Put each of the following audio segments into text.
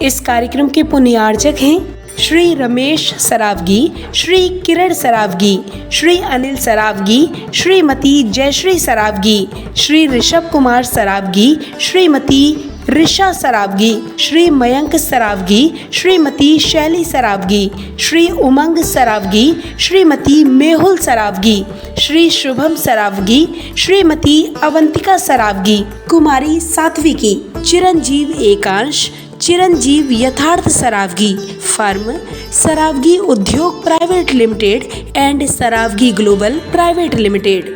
इस कार्यक्रम के पुण्यार्चक हैं श्री रमेश सरावगी, श्री किरण सरावगी, श्री अनिल सरावगी, श्रीमती जयश्री सरावगी, श्री ऋषभ कुमार सरावगी, श्रीमती ऋषा सरावगी, श्री मयंक सरावगी, श्रीमती शैली सरावगी, श्री उमंग सरावगी, श्रीमती मेहुल सरावगी, श्री शुभम सरावगी, श्रीमती अवंतिका सरावगी, कुमारी सात्विकी, चिरंजीव एकांश, चिरंजीव यथार्थ Saraogi, firm Saraogi Udyog private limited and Saraogi global private limited.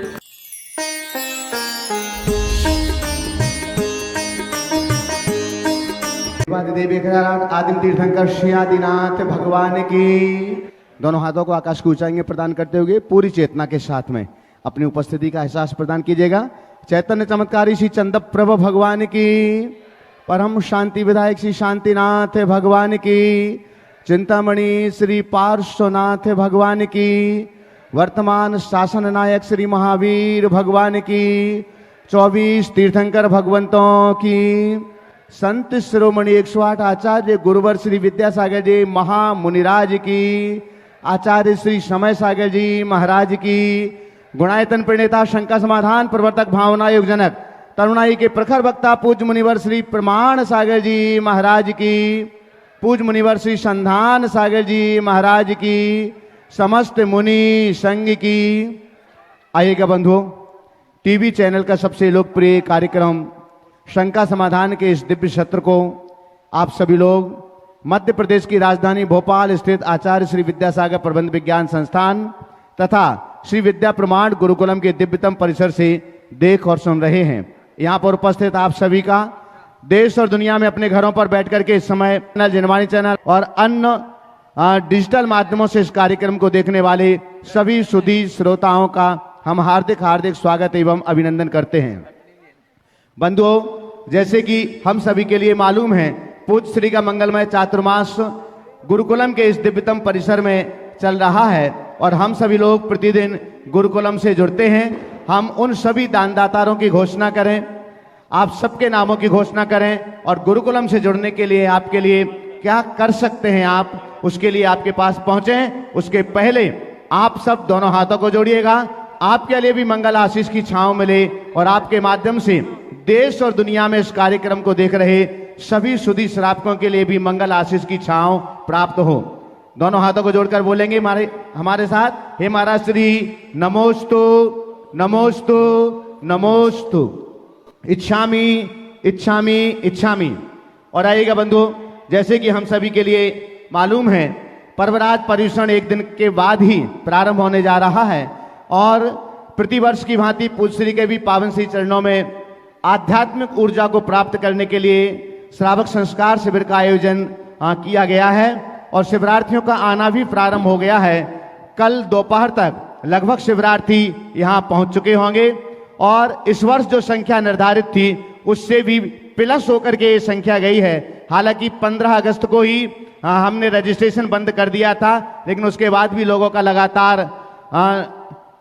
देवी 1008 आदिम तीर्थंकर श्री आदिनाथ भगवान की। दोनों हाथों को आकाश को ऊंचाई प्रदान करते हुए पूरी चेतना के साथ में अपनी उपस्थिति का एहसास प्रदान कीजिएगा। चैतन्य चमत्कारी श्री चंद्र प्रभु भगवान की, परम शांति विधायक श्री शांतिनाथ भगवान की, चिंतामणि श्री पार्श्वनाथ भगवान की, वर्तमान शासन नायक श्री महावीर भगवान की, 24 तीर्थंकर भगवंतों की, संत शिरोमणि 108 आचार्य गुरुवर श्री विद्यासागर जी महामुनिराज की, आचार्य श्री समय सागर जी महाराज की, गुणायतन प्रणेता शंका समाधान प्रवर्तक भावना योग जनक तरुणाई के प्रखर वक्ता पूज्य मुनिवर श्री प्रमाण सागर जी महाराज की, पूज्य मुनिवर श्री संधान सागर जी महाराज की, समस्त मुनि संघ की। आइएगा बंधुओं, टीवी चैनल का सबसे लोकप्रिय कार्यक्रम शंका समाधान के इस दिव्य सत्र को आप सभी लोग मध्य प्रदेश की राजधानी भोपाल स्थित आचार्य श्री विद्यासागर प्रबंध विज्ञान संस्थान तथा श्री विद्या प्रमाण गुरुकुलम के दिव्यतम परिसर से देख और सुन रहे हैं। यहाँ पर उपस्थित आप सभी का देश और दुनिया में अपने घरों पर बैठ करके इस समय जनवाणी चैनल और अन्य डिजिटल माध्यमों से इस कार्यक्रम को देखने वाले सभी सुधी श्रोताओं का हम हार्दिक हार्दिक स्वागत एवं अभिनंदन करते हैं। बंधुओं, जैसे कि हम सभी के लिए मालूम है, पूज्य श्री का मंगलमय चातुर्मास गुरुकुलम के इस दिव्यतम परिसर में चल रहा है और हम सभी लोग प्रतिदिन गुरुकुलम से जुड़ते हैं। हम उन सभी दानदातारों की घोषणा करें, आप सबके नामों की घोषणा करें और गुरुकुलम से जुड़ने के लिए आपके लिए क्या कर सकते हैं, आप उसके लिए आपके पास पहुंचे। उसके पहले आप सब दोनों हाथों को जोड़िएगा, आपके लिए भी मंगल आशीष की छांव मिले और आपके माध्यम से देश और दुनिया में इस कार्यक्रम को देख रहे सभी सुधी श्रावकों के लिए भी मंगल आशीष की छांव प्राप्त हो। दोनों हाथों को जोड़कर बोलेंगे हमारे साथ, हे महाराज श्री नमोस्तु नमोस्तु नमोस्तु, इच्छामि इच्छामि इच्छामि। और आइएगा बंधु, जैसे कि हम सभी के लिए मालूम है, पर्वराज पर्युषण एक दिन के बाद ही प्रारंभ होने जा रहा है और प्रतिवर्ष की भांति पूज्य श्री के भी पावन श्री चरणों में आध्यात्मिक ऊर्जा को प्राप्त करने के लिए श्रावक संस्कार शिविर का आयोजन किया गया है और शिविरार्थियों का आना भी प्रारंभ हो गया है। कल दोपहर तक लगभग शिविरार्थी यहाँ पहुँच चुके होंगे और इस वर्ष जो संख्या निर्धारित थी उससे भी प्लस होकर के ये संख्या गई है। हालांकि 15 अगस्त को ही हमने रजिस्ट्रेशन बंद कर दिया था, लेकिन उसके बाद भी लोगों का लगातार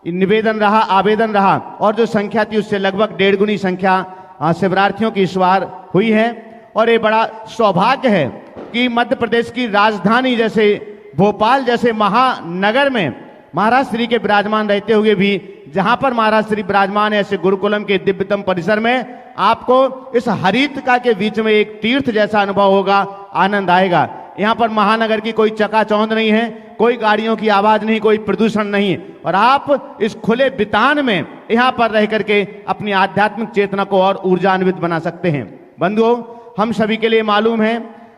निवेदन रहा, आवेदन रहा और जो संख्या थी उससे लगभग 1.5 गुनी संख्या शिविरार्थियों की इस बार हुई है। और ये बड़ा सौभाग्य है कि मध्य प्रदेश की राजधानी जैसे भोपाल जैसे महानगर में महाराज श्री के विराजमान रहते हुए भी जहां पर महाराज श्री विराजमान है, ऐसे गुरुकुलम के दिव्यतम परिसर में आपको इस हरितिका के बीच में एक तीर्थ जैसा अनुभव होगा, आनंद आएगा। यहाँ पर महानगर की कोई चकाचौंध नहीं है, कोई गाड़ियों की आवाज नहीं, कोई प्रदूषण नहीं और आप इस खुले बितान में यहाँ पर रह करके अपनी आध्यात्मिक चेतना को और ऊर्जान्वित बना सकते हैं। बंधुओं, हम सभी के लिए मालूम है,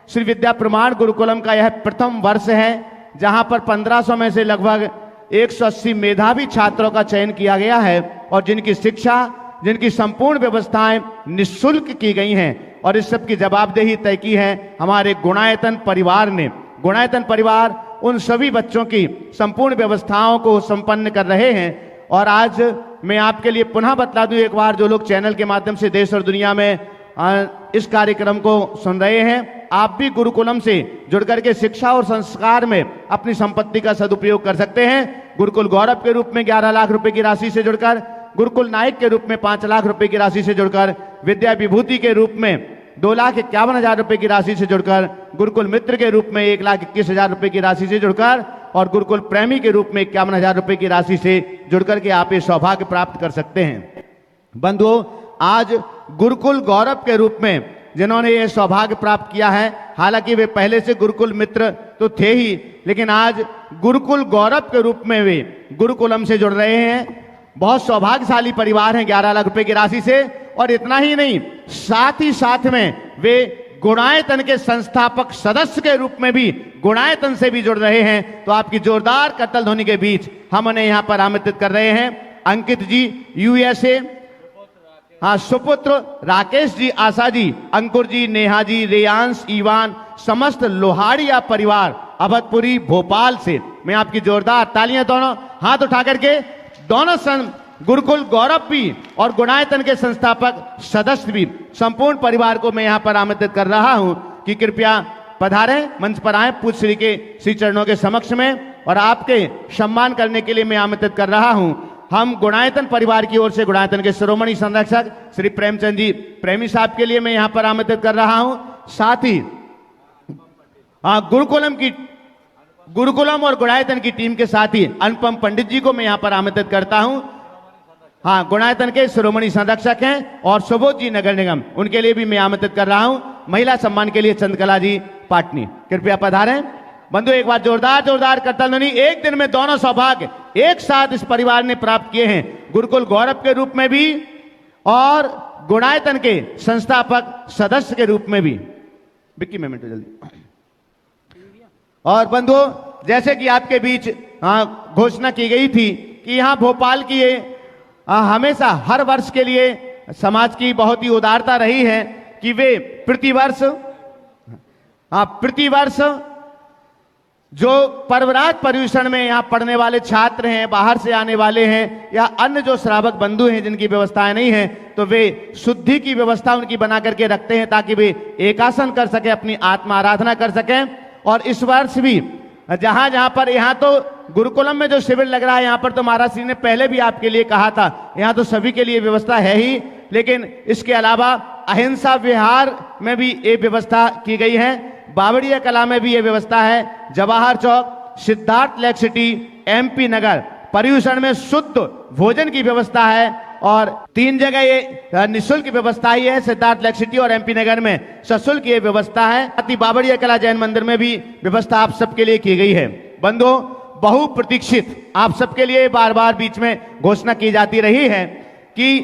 श्री विद्या प्रमाण गुरुकुलम का यह प्रथम वर्ष है जहाँ पर 1500 में से लगभग 180 मेधावी छात्रों का चयन किया गया है और जिनकी शिक्षा, जिनकी संपूर्ण व्यवस्थाएं निःशुल्क की गई हैं और इस सब की जवाबदेही तय की है हमारे गुणायतन परिवार ने। गुणायतन परिवार उन सभी बच्चों की संपूर्ण व्यवस्थाओं को संपन्न कर रहे हैं और आज मैं आपके लिए पुनः बतला दूं एक बार, जो लोग चैनल के माध्यम से देश और दुनिया में इस कार्यक्रम को सुन रहे हैं, आप भी गुरुकुलम से जुड़ करके शिक्षा और संस्कार में अपनी संपत्ति का सदुपयोग कर सकते हैं। गुरुकुल गौरव के रूप में 11 लाख रुपए की राशि से जुड़कर, गुरुकुल नायक के रूप में 5 लाख रुपए की राशि से जुड़कर, विद्या विभूति के रूप में 2,51,000 रुपए की राशि से जुड़कर गुरुकुल मित्र के रूप में 1,21,000 रुपए की राशि से जुड़कर और गुरुकुल प्रेमी के रूप में 51,000 रुपए की राशि से जुड़कर के आप ये सौभाग्य प्राप्त कर सकते हैं। बंधुओं, आज गुरुकुल गौरव के रूप में जिन्होंने ये सौभाग्य प्राप्त किया है, हालांकि वे पहले से गुरुकुल मित्र तो थे ही, लेकिन आज गुरुकुल गौरव के रूप में वे गुरुकुलम से जुड़ रहे हैं। बहुत सौभाग्यशाली परिवार हैं 11 लाख रुपए की राशि से। और इतना ही नहीं, साथ ही साथ में वे गुणायतन के संस्थापक सदस्य के रूप में भी गुणायतन से भी जुड़ रहे हैं। तो आपकी जोरदार करतल ध्वनि के बीच हम उन्हें यहां पर आमंत्रित कर रहे हैं। अंकित जी USA, हाँ, सुपुत्र राकेश जी, आशा जी, अंकुर जी, नेहा जी, रेयांश, ईवान, समस्त लोहाड़िया परिवार अवधपुरी भोपाल से मैं आपकी जोरदार तालियां, दोनों हाथ उठा करके दोनों गुरुकुल गौरव भी और गुणायतन के संस्थापक सदस्य भी संपूर्ण परिवार को मैं यहां पर आमंत्रित कर रहा हूं कि कृपया पधारें, मंच पर आए, पूज्य श्री के श्री चरणों के समक्ष में, और आपके सम्मान करने के लिए मैं आमंत्रित कर रहा हूं। हम गुणायतन परिवार की ओर से गुणायतन के शिरोमणि संरक्षक श्री प्रेमचंद जी प्रेमी साहब के लिए मैं यहां पर आमंत्रित कर रहा हूं। साथ ही गुरुकुलम और गुणायतन की टीम के साथ ही अनुपम पंडित जी को मैं यहां पर आमंत्रित करता हूं। हाँ, गुणायतन के शिरोमणि संरक्षक हैं। और सुबोध जी नगर निगम, उनके लिए भी मैं आमंत्रित कर रहा हूं। महिला सम्मान के लिए चंद्रकला जी पाटनी, कृपया पधारें। बंधु, एक बार जोरदार जोरदार करतल ध्वनि। एक दिन में दोनों सौभाग्य एक साथ इस परिवार ने प्राप्त किए हैं, गुरुकुल गौरव के रूप में भी और गुणायतन के संस्थापक सदस्य के रूप में भी। विक्की में मिनट जल्दी। और बंधुओं, जैसे कि आपके बीच घोषणा की गई थी कि यहाँ भोपाल की ये हमेशा हर वर्ष के लिए समाज की बहुत ही उदारता रही है कि वे प्रतिवर्ष जो पर्वराज पर्यूषण में यहाँ पढ़ने वाले छात्र हैं, बाहर से आने वाले हैं, या अन्य जो श्रावक बंधु हैं जिनकी व्यवस्थाएं नहीं है, तो वे शुद्धि की व्यवस्था उनकी बना करके रखते हैं ताकि वे एकासन कर सके, अपनी आत्मा आराधना कर सकें। और इस वर्ष भी जहां जहां पर, यहाँ तो गुरुकुलम में जो शिविर लग रहा है, यहाँ पर तो महाराज श्री ने पहले भी आपके लिए कहा था, यहाँ तो सभी के लिए व्यवस्था है ही, लेकिन इसके अलावा अहिंसा विहार में भी ये व्यवस्था की गई है। बावड़िया कला में भी ये व्यवस्था है। जवाहर चौक, सिद्धार्थ लेक सिटी, MP नगर पर्यूषण में शुद्ध भोजन की व्यवस्था है। और 3 जगह ये निःशुल्क व्यवस्था ही है, सिद्धार्थ लेक सिटी और MP नगर में सशुल्क ये व्यवस्था है। अति बावड़िया कला जैन मंदिर में भी व्यवस्था आप सबके लिए की गई है। बंधुओं, बहु प्रतीक्षित आप सबके लिए बार बार बीच में घोषणा की जाती रही है कि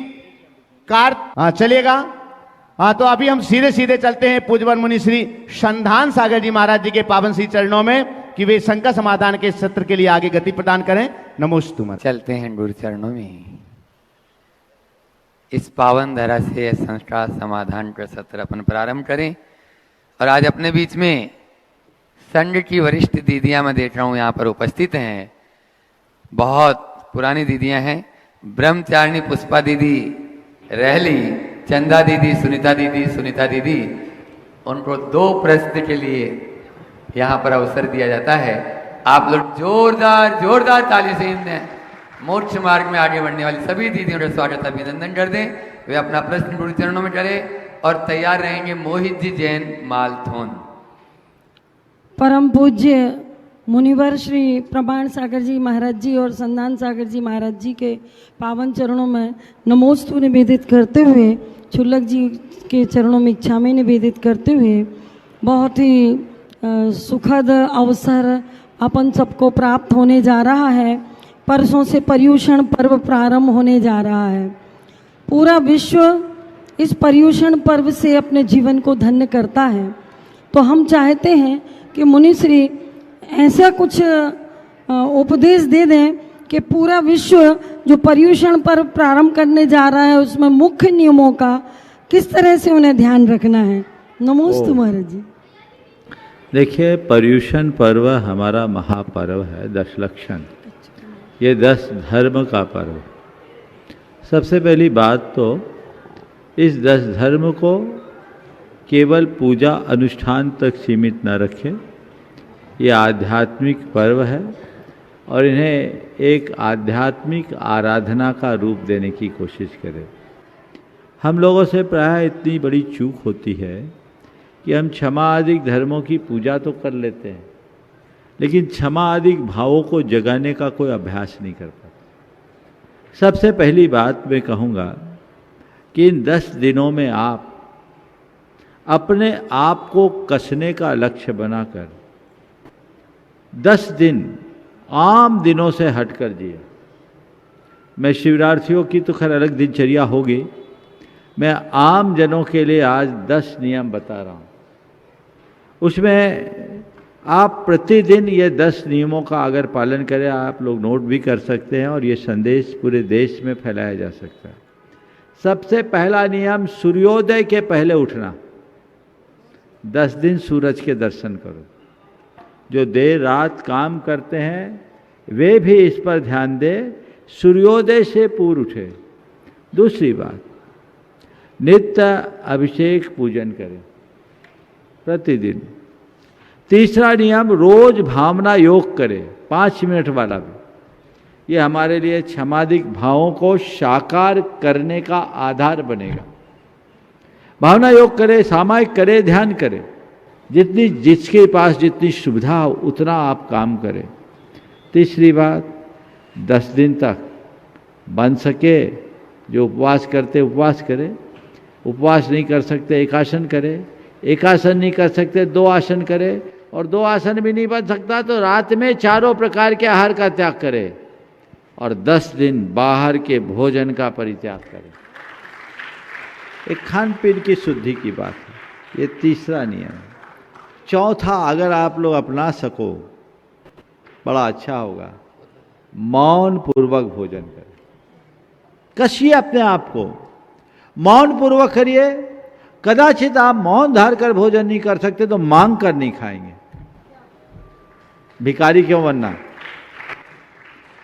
कार चलेगा। तो अभी हम सीधे सीधे चलते हैं पूज्यवर मुनि श्री संधान सागर जी महाराज जी के पावन श्री चरणों में कि वे शंका समाधान के सत्र के लिए आगे गति प्रदान करें। नमोस्तु। चलते हैं गुरु चरणों में। इस पावन धरा से संस्था समाधान का सत्र अपन प्रारंभ करें। और आज अपने बीच में संघ की वरिष्ठ दीदियां मैं देख रहा हूँ यहाँ पर उपस्थित हैं। बहुत पुरानी दीदियां हैं। ब्रह्मचारिणी पुष्पा दीदी रहली, चंदा दीदी, सुनीता दीदी, उनको 2 प्रश्न के लिए यहाँ पर अवसर दिया जाता है। आप लोग जोरदार ताली से इन्हें मोक्ष मार्ग में आगे बढ़ने वाली सभी दीदियों का स्वागत अभिनंदन कर दें। वे अपना प्रश्न गुरु चरणों में करें और तैयार रहेंगे मोहित जी जैन मालथोन। परम पूज्य मुनिवर श्री प्रमाण सागर जी महाराज जी और संधान सागर जी महाराज जी के पावन चरणों में नमोस्तु निवेदित करते हुए, छुल्लक जी के चरणों में इच्छा में निवेदित करते हुए, बहुत ही सुखद अवसर अपन सबको प्राप्त होने जा रहा है। परसों से पर्यूषण पर्व प्रारंभ होने जा रहा है। पूरा विश्व इस पर्यूषण पर्व से अपने जीवन को धन्य करता है। तो हम चाहते हैं कि मुनिश्री ऐसा कुछ उपदेश दे दें कि पूरा विश्व जो पर्यूषण पर्व प्रारंभ करने जा रहा है उसमें मुख्य नियमों का किस तरह से उन्हें ध्यान रखना है। नमोस्तु महाराज जी। देखिए, पर्यूषण पर्व हमारा महापर्व है, 10 लक्षण। ये 10 धर्म का पर्व। सबसे पहली बात तो इस 10 धर्म को केवल पूजा अनुष्ठान तक सीमित न रखें। ये आध्यात्मिक पर्व है और इन्हें एक आध्यात्मिक आराधना का रूप देने की कोशिश करें। हम लोगों से प्रायः इतनी बड़ी चूक होती है कि हम क्षमा आदि धर्मों की पूजा तो कर लेते हैं, लेकिन क्षमा आदि भावों को जगाने का कोई अभ्यास नहीं कर पाते। सबसे पहली बात मैं कहूँगा कि इन 10 दिनों में आप अपने आप को कसने का लक्ष्य बनाकर 10 दिन आम दिनों से हटकर जिए। मैं शिवरार्थियों की तो खैर अलग दिनचर्या होगी, मैं आम जनों के लिए आज 10 नियम बता रहा हूँ। उसमें आप प्रतिदिन ये 10 नियमों का अगर पालन करें, आप लोग नोट भी कर सकते हैं और ये संदेश पूरे देश में फैलाया जा सकता है। सबसे पहला नियम, सूर्योदय के पहले उठना। 10 दिन सूरज के दर्शन करो। जो देर रात काम करते हैं वे भी इस पर ध्यान दें, सूर्योदय से पूर्व उठे। दूसरी बात, नित्य अभिषेक पूजन करें प्रतिदिन। तीसरा नियम, रोज भावना योग करें, 5 मिनट वाला भी। ये हमारे लिए क्षमादिक भावों को साकार करने का आधार बनेगा। भावना योग करें, सामायिक करें, ध्यान करें, जिसके पास जितनी सुविधा हो उतना आप काम करें। तीसरी बात, 10 दिन तक बन सके जो उपवास करते उपवास करें, उपवास नहीं कर सकते एकासन करें, एकासन नहीं कर सकते 2 आसन करें, और 2 आसन भी नहीं बन सकता तो रात में 4 प्रकार के आहार का त्याग करें, और 10 दिन बाहर के भोजन का परित्याग करें। एक खान पीन की शुद्धि की बात है, ये तीसरा नियम है। चौथा, अगर आप लोग अपना सको बड़ा अच्छा होगा, मौन पूर्वक भोजन करें। कसिए अपने आप को, मौन पूर्वक करिए। कदाचित आप मौन धार कर भोजन नहीं कर सकते तो मांग कर नहीं खाएंगे। भिखारी क्यों बनना,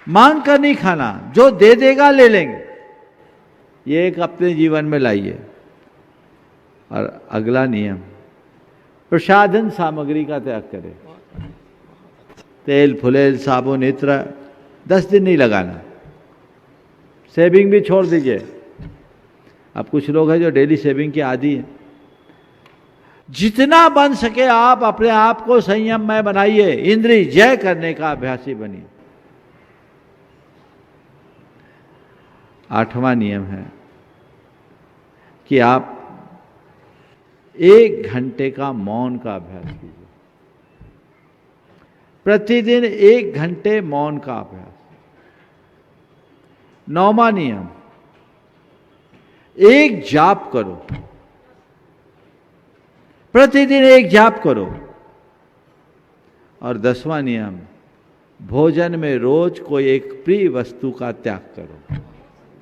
मांग कर नहीं खाना, जो दे देगा ले लेंगे। ये एक अपने जीवन में लाइए। और अगला नियम, प्रसाधन सामग्री का त्याग करें। तेल, फुलेल, साबुन, इत्र 10 दिन नहीं लगाना। सेविंग भी छोड़ दीजिए। अब कुछ लोग हैं जो डेली सेविंग के आदी हैं। जितना बन सके आप अपने आप को संयम में बनाइए, इंद्रिय जय करने का अभ्यासी बनिए। 8वां नियम है कि आप 1 घंटे का मौन का अभ्यास कीजिए। प्रतिदिन 1 घंटे मौन का अभ्यास। 9वां नियम, 1 जाप करो। प्रतिदिन 1 जाप करो। और 10वां नियम, भोजन में रोज कोई एक प्रिय वस्तु का त्याग करो।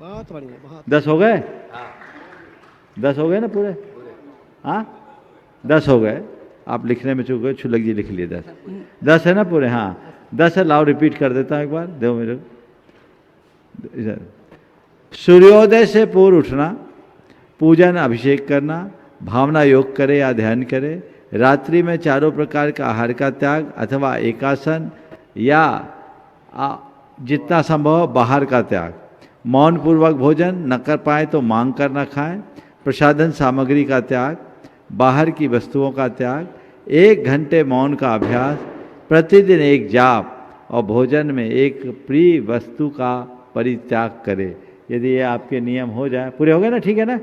बहुत बढ़िया, बहुत। 10 हो गए? 10 हो गए ना पूरे? हाँ 10 हो गए। आप लिखने में चूक गए, छुलक जी लिख लिए 10। 10 है ना पूरे? हाँ 10 है। लाओ रिपीट कर देता हूँ एक बार, दो मेरे। सूर्योदय से पूर्व उठना, पूजन अभिषेक करना, भावना योग करे या ध्यान करे, रात्रि में 4 प्रकार का आहार का त्याग अथवा एकासन या जितना संभव हो बाहर का त्याग, मौन पूर्वक भोजन, न कर पाए तो मांग कर न खाएं, प्रसाधन सामग्री का त्याग, बाहर की वस्तुओं का त्याग, 1 घंटे मौन का अभ्यास, प्रतिदिन 1 जाप और भोजन में एक प्रिय वस्तु का परित्याग करे। यदि ये आपके नियम हो जाए, पूरे हो गए ना? ठीक है ना?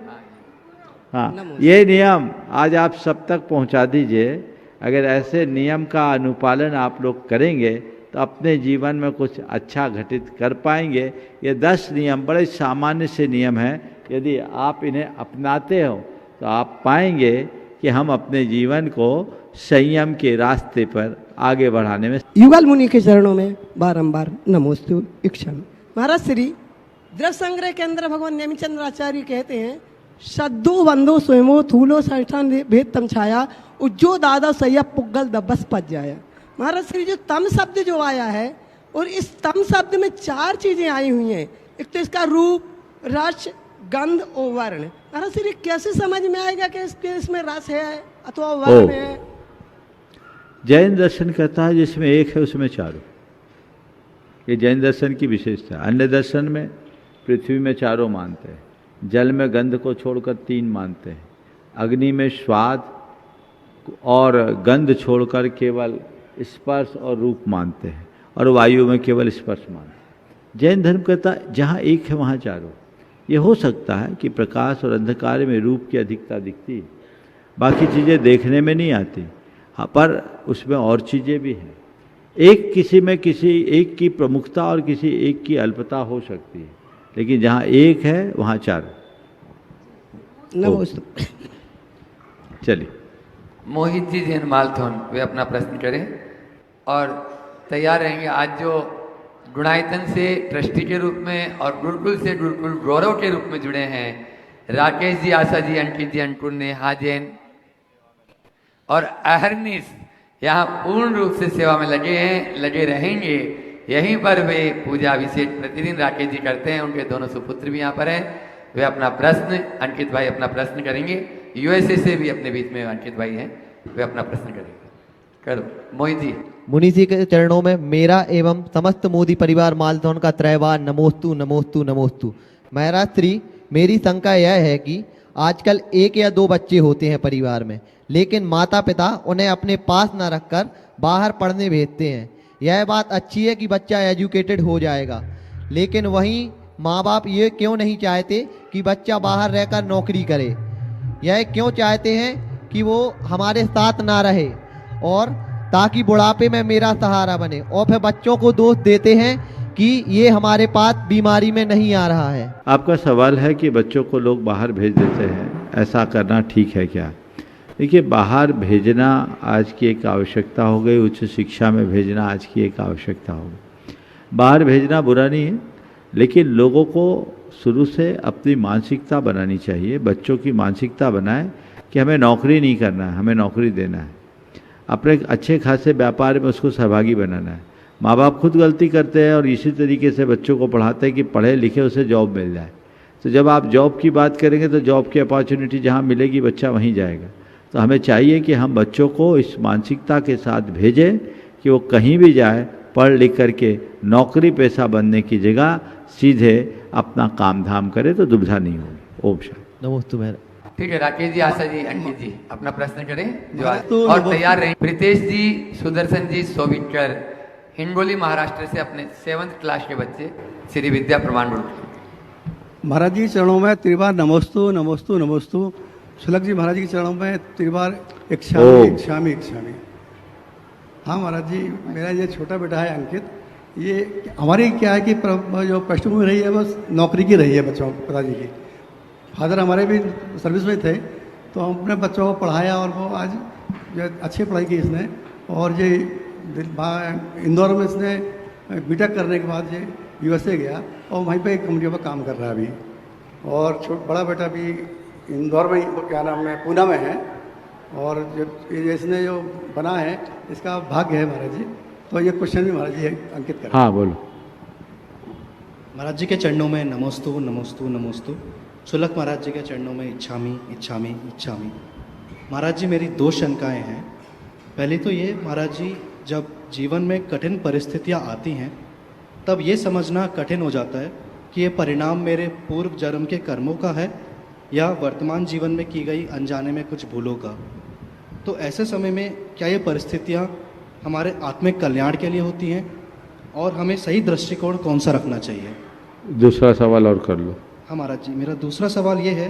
हाँ, ये नियम आज आप सब तक पहुंचा दीजिए। अगर ऐसे नियम का अनुपालन आप लोग करेंगे तो अपने जीवन में कुछ अच्छा घटित कर पाएंगे। ये 10 नियम बड़े सामान्य से नियम हैं। यदि आप इन्हें अपनाते हो तो आप पाएंगे कि हम अपने जीवन को संयम के रास्ते पर आगे बढ़ाने में। युगल मुनि के चरणों में बारंबार नमोस्तु। इक्षण महाराज श्री द्रव्य संग्रह के अंदर भगवान नेमिचंद्र आचार्य कहते हैं, सद्दो बंदो स्वयमो थूलो संस्थान भेद तम छाया, उज्जो दादा सैया पुगल दबस पच जाया। महाराज श्री जो तम शब्द जो आया है, और इस तम शब्द में 4 चीजें आई हुई हैं। एक तो इसका रूप, रस, गंध और वर्ण। महाराज श्री कैसे समझ में आएगा कि इसमें रस है अथवा वर्ण है? जैन दर्शन कहता है जिसमें 1 है उसमें 4। ये जैन दर्शन की विशेषता है। अन्य दर्शन में पृथ्वी में 4 मानते हैं, जल में गंध को छोड़कर 3 मानते हैं, अग्नि में स्वाद और गंध छोड़कर केवल स्पर्श और रूप मानते हैं, और वायु में केवल स्पर्श मानते हैं। जैन धर्म कहता है जहाँ एक है वहाँ चारों। ये हो सकता है कि प्रकाश और अंधकार में रूप की अधिकता दिखती है, बाकी चीज़ें देखने में नहीं आती, हाँ, पर उसमें और चीज़ें भी हैं। एक किसी में किसी एक की प्रमुखता और किसी एक की अल्पता हो सकती है, लेकिन जहाँ एक है वहाँ चारों। नमस्ते। चलिए, मोहित जी जैन मालथोन वे अपना प्रश्न करें और तैयार रहेंगे। आज जो गुणायतन से ट्रस्टी के रूप में और गुरुकुल से गुरुकुल गौरव के रूप में जुड़े हैं राकेश जी, आशा जी, अंकित जी, अंकुर, नेहा जैन और अहरनीस, यहाँ पूर्ण रूप से सेवा में लगे हैं, लगे रहेंगे। यहीं पर वे पूजा अभिषेक प्रतिदिन राकेश जी करते हैं। उनके दोनों सुपुत्र भी यहाँ पर हैं। वे अपना प्रश्न, अंकित भाई अपना प्रश्न करेंगे। यूएसए से भी अपने बीच में अंकित भाई हैं, वे अपना प्रश्न करेंगे। करो मोहित जी। मुनि जी के चरणों में मेरा एवं समस्त मोदी परिवार मालथौन का त्रैवार नमोस्तु नमोस्तु नमोस्तु। महाराज श्री, मेरी शंका यह है कि आजकल 1 या 2 बच्चे होते हैं परिवार में, लेकिन माता पिता उन्हें अपने पास न रखकर बाहर पढ़ने भेजते हैं। यह बात अच्छी है कि बच्चा एजुकेटेड हो जाएगा, लेकिन वहीं माँ बाप ये क्यों नहीं चाहते कि बच्चा बाहर रहकर नौकरी करे? यह क्यों चाहते हैं कि वो हमारे साथ ना रहे और ताकि बुढ़ापे में मेरा सहारा बने, और फिर बच्चों को दोष देते हैं कि ये हमारे पास बीमारी में नहीं आ रहा है। आपका सवाल है कि बच्चों को लोग बाहर भेज देते हैं, ऐसा करना ठीक है क्या? देखिए, बाहर भेजना आज की एक आवश्यकता हो गई, उच्च शिक्षा में भेजना आज की एक आवश्यकता हो गई। बाहर भेजना बुरा नहीं है, लेकिन लोगों को शुरू से अपनी मानसिकता बनानी चाहिए। बच्चों की मानसिकता बनाए कि हमें नौकरी नहीं करना है, हमें नौकरी देना है। अपने अच्छे खासे व्यापार में उसको सहभागी बनाना है। माँ बाप खुद गलती करते हैं और इसी तरीके से बच्चों को पढ़ाते हैं कि पढ़े लिखे उसे जॉब मिल जाए। तो जब आप जॉब की बात करेंगे तो जॉब की अपॉर्चुनिटी जहाँ मिलेगी बच्चा वहीं जाएगा। तो हमें चाहिए कि हम बच्चों को इस मानसिकता के साथ भेजें कि वो कहीं भी जाए, पढ़ लिख करके नौकरी पेशा बनने की जगह सीधे अपना काम धाम करे, तो दुविधा नहीं होगी। ओम शांति। नमोस्तु महाराज। ठीक है, राकेश जी, आशा जी, अंकित जी अपना प्रश्न करें जो और तैयार रहें। प्रीतेश जी, सुदर्शन जी, सोविकर, हिंगोली महाराष्ट्र से अपने 7th क्लास के बच्चे श्री विद्या प्रमाण गुरु। महाराज जी के चरणों में त्रिबार नमोस्तु नमोस्तु नमोस्तु। सुलभ जी महाराज जी के चरणों में त्रिबार इक्षामि इक्षामि इक्षामि। हाँ महाराज जी, मेरा ये छोटा बेटा है अंकित, ये हमारी क्या है कि जो पृष्ठभूमि रही है बस नौकरी की रही है बच्चों पिताजी की। फादर हमारे भी सर्विस में थे, तो हम अपने बच्चों को पढ़ाया और वो आज जो अच्छी पढ़ाई की इसने, और ये इंदौर में इसने बीटेक करने के बाद ये यूएसए गया और वहीं पे एक कंपनी पर काम कर रहा है अभी। और बड़ा बेटा भी इंदौर में, क्या नाम है, पूना में है। और जो इसने जो बना है इसका भाग्य है महाराज जी। तो ये क्वेश्चन भी महाराज जी अंकित करें। हाँ बोलो। महाराज जी के चरणों में नमोस्तु नमोस्तु नमोस्तु। सुलभ महाराज जी के चरणों में इच्छामी इच्छामी इच्छामी। महाराज जी, मेरी 2 शंकाएं हैं। पहली तो ये महाराज जी, जब जीवन में कठिन परिस्थितियां आती हैं तब ये समझना कठिन हो जाता है कि ये परिणाम मेरे पूर्व जन्म के कर्मों का है या वर्तमान जीवन में की गई अनजाने में कुछ भूलों का। तो ऐसे समय में क्या ये परिस्थितियां हमारे आत्मिक कल्याण के लिए होती हैं और हमें सही दृष्टिकोण कौन सा रखना चाहिए? दूसरा सवाल और कर लो। हाँ महाराज जी, मेरा दूसरा सवाल ये है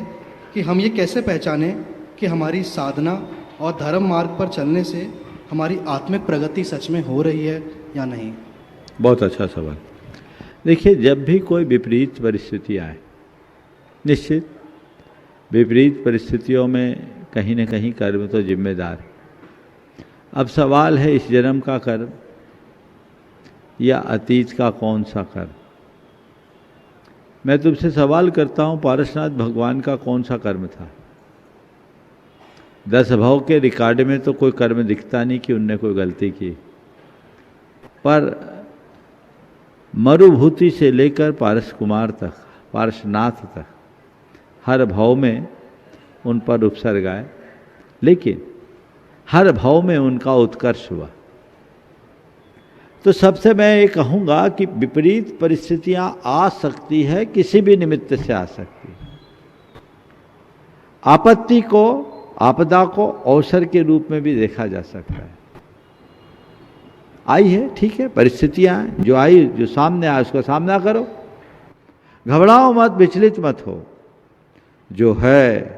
कि हम ये कैसे पहचानें कि हमारी साधना और धर्म मार्ग पर चलने से हमारी आत्मिक प्रगति सच में हो रही है या नहीं? बहुत अच्छा सवाल। देखिए, जब भी कोई विपरीत परिस्थिति आए, निश्चित विपरीत परिस्थितियों में कहीं न कहीं कर्म तो जिम्मेदार। अब सवाल है इस जन्म का कर्म या अतीत का कौन सा कर्म। मैं तुमसे सवाल करता हूँ, पारसनाथ भगवान का कौन सा कर्म था? 10 भव के रिकॉर्ड में तो कोई कर्म दिखता नहीं कि उनने कोई गलती की, पर मरुभूति से लेकर पारस कुमार तक, पारसनाथ तक, हर भाव में उन पर उपसर्ग आए, लेकिन हर भाव में उनका उत्कर्ष हुआ। तो सबसे मैं ये कहूँगा कि विपरीत परिस्थितियाँ आ सकती है, किसी भी निमित्त से आ सकती है। आपत्ति को, आपदा को अवसर के रूप में भी देखा जा सकता है। आई है, ठीक है, परिस्थितियां हैं, जो आई, जो सामने आए उसका सामना करो, घबराओ मत, विचलित मत हो। जो है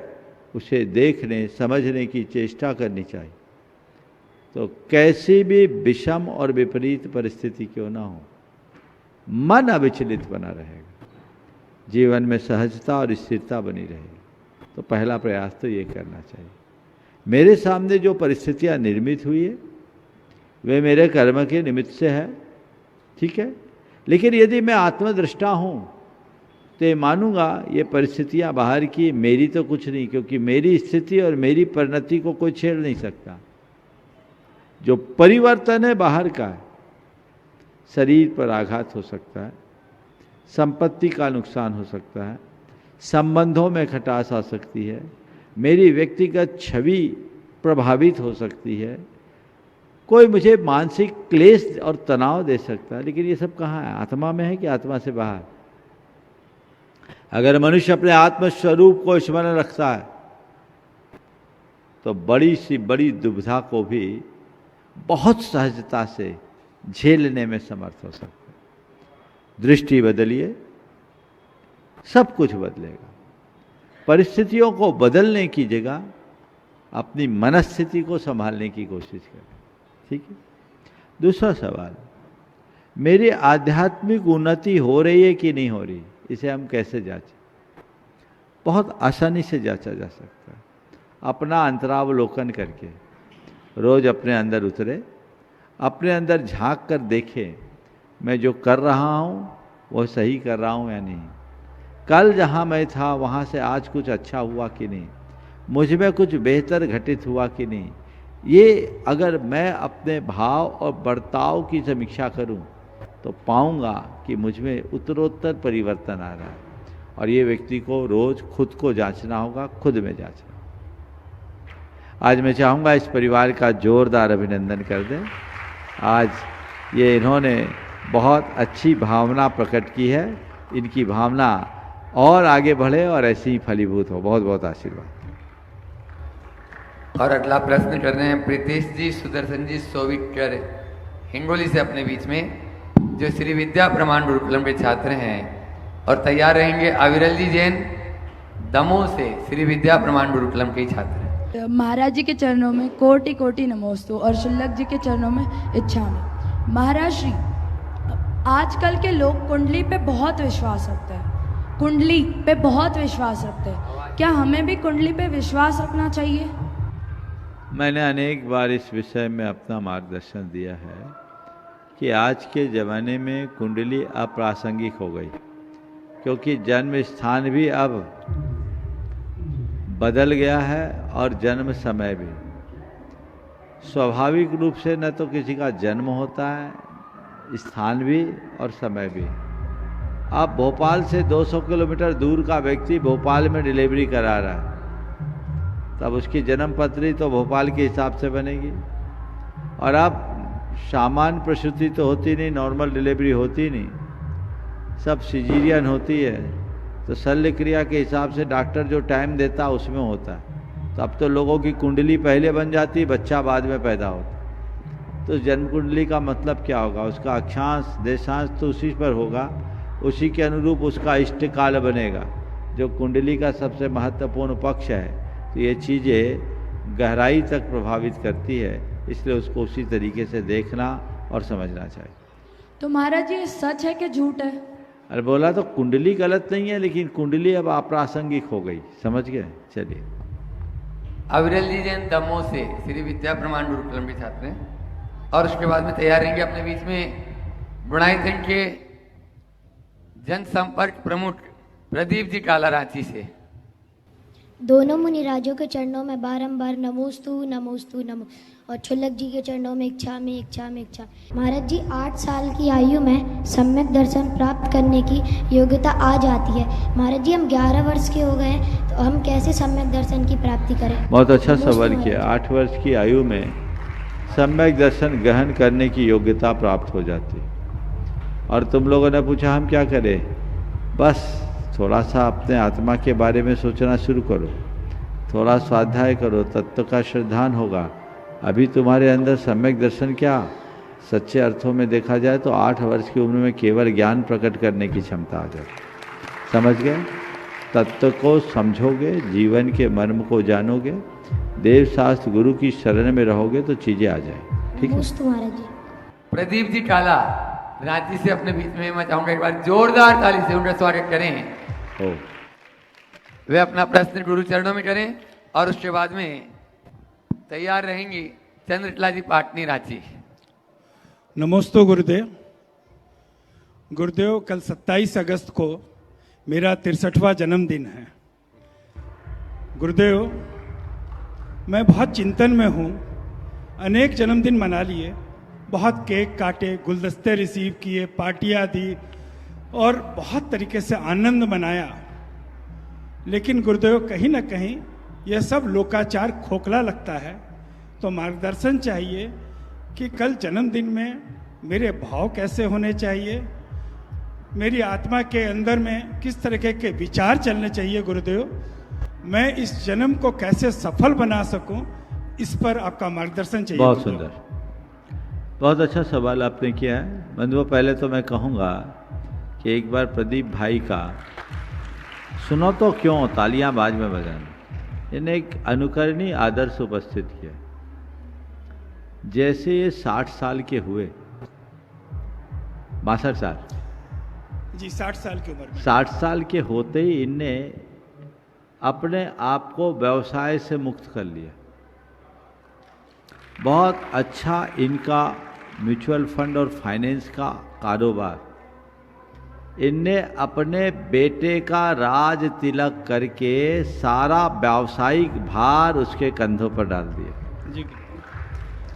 उसे देखने समझने की चेष्टा करनी चाहिए। तो कैसी भी विषम और विपरीत परिस्थिति क्यों ना हो, मन अविचलित बना रहेगा, जीवन में सहजता और स्थिरता बनी रहेगी। तो पहला प्रयास तो ये करना चाहिए। मेरे सामने जो परिस्थितियां निर्मित हुई है वे मेरे कर्म के निमित्त से है, ठीक है, लेकिन यदि मैं आत्मदृष्टा हूँ तो ये मानूंगा ये परिस्थितियां बाहर की, मेरी तो कुछ नहीं, क्योंकि मेरी स्थिति और मेरी परिणति को कोई छेड़ नहीं सकता। जो परिवर्तन है बाहर का है, शरीर पर आघात हो सकता है, संपत्ति का नुकसान हो सकता है, संबंधों में खटास आ सकती है, मेरी व्यक्तिगत छवि प्रभावित हो सकती है, कोई मुझे मानसिक क्लेश और तनाव दे सकता है। लेकिन ये सब कहाँ है? आत्मा में है कि आत्मा से बाहर? अगर मनुष्य अपने आत्मस्वरूप को स्मरण रखता है तो बड़ी सी बड़ी दुविधा को भी बहुत सहजता से झेलने में समर्थ हो सकता है। दृष्टि बदलिए, सब कुछ बदलेगा। परिस्थितियों को बदलने की जगह अपनी मनस्थिति को संभालने की कोशिश करें, ठीक है। दूसरा सवाल, मेरी आध्यात्मिक उन्नति हो रही है कि नहीं हो रही, इसे हम कैसे जांचें? बहुत आसानी से जांचा जा सकता है। अपना अंतरावलोकन करके रोज अपने अंदर उतरे, अपने अंदर झांक कर देखें, मैं जो कर रहा हूँ वो सही कर रहा हूँ या नहीं, कल जहाँ मैं था वहाँ से आज कुछ अच्छा हुआ कि नहीं, मुझ में कुछ बेहतर घटित हुआ कि नहीं। ये अगर मैं अपने भाव और बर्ताव की समीक्षा करूं तो पाऊंगा कि मुझ में उत्तरोत्तर परिवर्तन आ रहा है। और ये व्यक्ति को रोज खुद को जांचना होगा, खुद में जांचना। आज मैं चाहूँगा इस परिवार का जोरदार अभिनंदन कर दें। आज ये इन्होंने बहुत अच्छी भावना प्रकट की है, इनकी भावना और आगे बढ़े और ऐसी ही फलीभूत हो। बहुत बहुत आशीर्वाद। और अगला प्रश्न कर रहे हैं प्रीतेश जी सुदर्शन जी सोविटर हिंगोली से अपने बीच में, जो श्री विद्या प्रमाण गुरुकुलम के छात्र हैं। और तैयार रहेंगे अविरल जी जैन दमोह से, श्री विद्या प्रमाण गुरुकुलम के छात्र। महाराज जी के चरणों में कोटि कोटि नमोस्तु और शुल्लक जी के चरणों में इच्छा में। महाराज श्री, आजकल के लोग कुंडली पे बहुत विश्वास रखते हैं, कुंडली पे बहुत विश्वास रखते हैं, क्या हमें भी कुंडली पे विश्वास रखना चाहिए? मैंने अनेक बार इस विषय में अपना मार्गदर्शन दिया है कि आज के ज़माने में कुंडली अप्रासंगिक हो गई, क्योंकि जन्म स्थान भी अब बदल गया है और जन्म समय भी। स्वाभाविक रूप से न तो किसी का जन्म होता है, स्थान भी और समय भी। अब भोपाल से 200 किलोमीटर दूर का व्यक्ति भोपाल में डिलीवरी करा रहा है, तब उसकी जन्म पत्री तो भोपाल के हिसाब से बनेगी। और अब सामान्य प्रसूति तो होती नहीं, नॉर्मल डिलीवरी होती नहीं, सब सिजेरियन होती है, तो शल्य क्रिया के हिसाब से डॉक्टर जो टाइम देता है उसमें होता है। तो अब तो लोगों की कुंडली पहले बन जाती, बच्चा बाद में पैदा होता। तो जन्म कुंडली का मतलब क्या होगा? उसका अक्षांश देशांश तो उसी पर होगा, उसी के अनुरूप उसका इष्ट काल बनेगा, जो कुंडली का सबसे महत्वपूर्ण पक्ष है। तो ये चीज़ें गहराई तक प्रभावित करती है, इसलिए उसको उसी तरीके से देखना और समझना चाहिए। तो महाराज जी, सच है कि झूठ है? अरे बोला तो कुंडली गलत नहीं है, लेकिन कुंडली अब अप्रासंगिक हो गई, समझ गए? चलिए। अविरल जी जैन दमोह से श्री विद्या प्रमाण गुरुकुलम के छात्र हैं। और उसके बाद में तैयार रहेंगे अपने बीच में गुणाई संघ के जनसंपर्क प्रमुख प्रदीप जी काला रांची से। दोनों मुनिराजों के चरणों में बारंबार नमोस्तु नमोस्तु नमो, और शुल्लक जी के चरणों में इच्छा में इच्छा में इच्छा। महाराज जी, 8 साल की आयु में सम्यक दर्शन प्राप्त करने की योग्यता आ जाती है। महाराज जी, हम 11 वर्ष के हो गए हैं, तो हम कैसे सम्यक दर्शन की प्राप्ति करें? बहुत अच्छा सवाल किया। 8 वर्ष की आयु में सम्यक दर्शन ग्रहण करने की योग्यता प्राप्त हो जाती है। और तुम लोगों ने पूछा हम क्या करें? बस थोड़ा सा अपने आत्मा के बारे में सोचना शुरू करो, थोड़ा स्वाध्याय करो, तत्व का श्रद्धान होगा। अभी तुम्हारे अंदर सम्यक दर्शन क्या, सच्चे अर्थों में देखा जाए तो 8 वर्ष की उम्र में केवल ज्ञान प्रकट करने की क्षमता आ जाए। समझ गए? तत्व को समझोगे, जीवन के मर्म को जानोगे, देव शास्त्र गुरु की शरण में रहोगे तो चीजें आ जाए। ठीक है? नमोस्तु महाराज जी। प्रदीप जी टाला रांची से अपने बीच में मैं चाहूंगा एक बार जोरदार ताली से उनका स्वागत करें। हो वे अपना प्रश्न गुरु चरणों में करें और उसके बाद में तैयार रहेंगी चंद्रकला जी पाटनी रांची। नमोस्तु गुरुदेव। गुरुदेव, कल 27 अगस्त को मेरा 63वां जन्मदिन है। गुरुदेव, मैं बहुत चिंतन में हूँ। अनेक जन्मदिन मना लिए, बहुत केक काटे, गुलदस्ते रिसीव किए, पार्टियाँ दी और बहुत तरीके से आनंद मनाया। लेकिन गुरुदेव, कहीं ना कहीं यह सब लोकाचार खोखला लगता है। तो मार्गदर्शन चाहिए कि कल जन्मदिन में मेरे भाव कैसे होने चाहिए, मेरी आत्मा के अंदर में किस तरीके के विचार चलने चाहिए। गुरुदेव, मैं इस जन्म को कैसे सफल बना सकूं, इस पर आपका मार्गदर्शन चाहिए। बहुत सुंदर, बहुत अच्छा सवाल आपने किया है। बंधुओं, पहले तो मैं कहूँगा कि एक बार प्रदीप भाई का सुनो तो क्यों तालियां बाज में बजाना, इन्हें एक अनुकरणीय आदर्श उपस्थित किया। जैसे ये 60 साल के हुए, 62 साल जी, 60 साल की उम्र में 60 साल के होते ही इनने अपने आप को व्यवसाय से मुक्त कर लिया। बहुत अच्छा इनका म्यूचुअल फंड और फाइनेंस का कारोबार, इनने अपने बेटे का राज तिलक करके सारा व्यावसायिक भार उसके कंधों पर डाल दिया जी,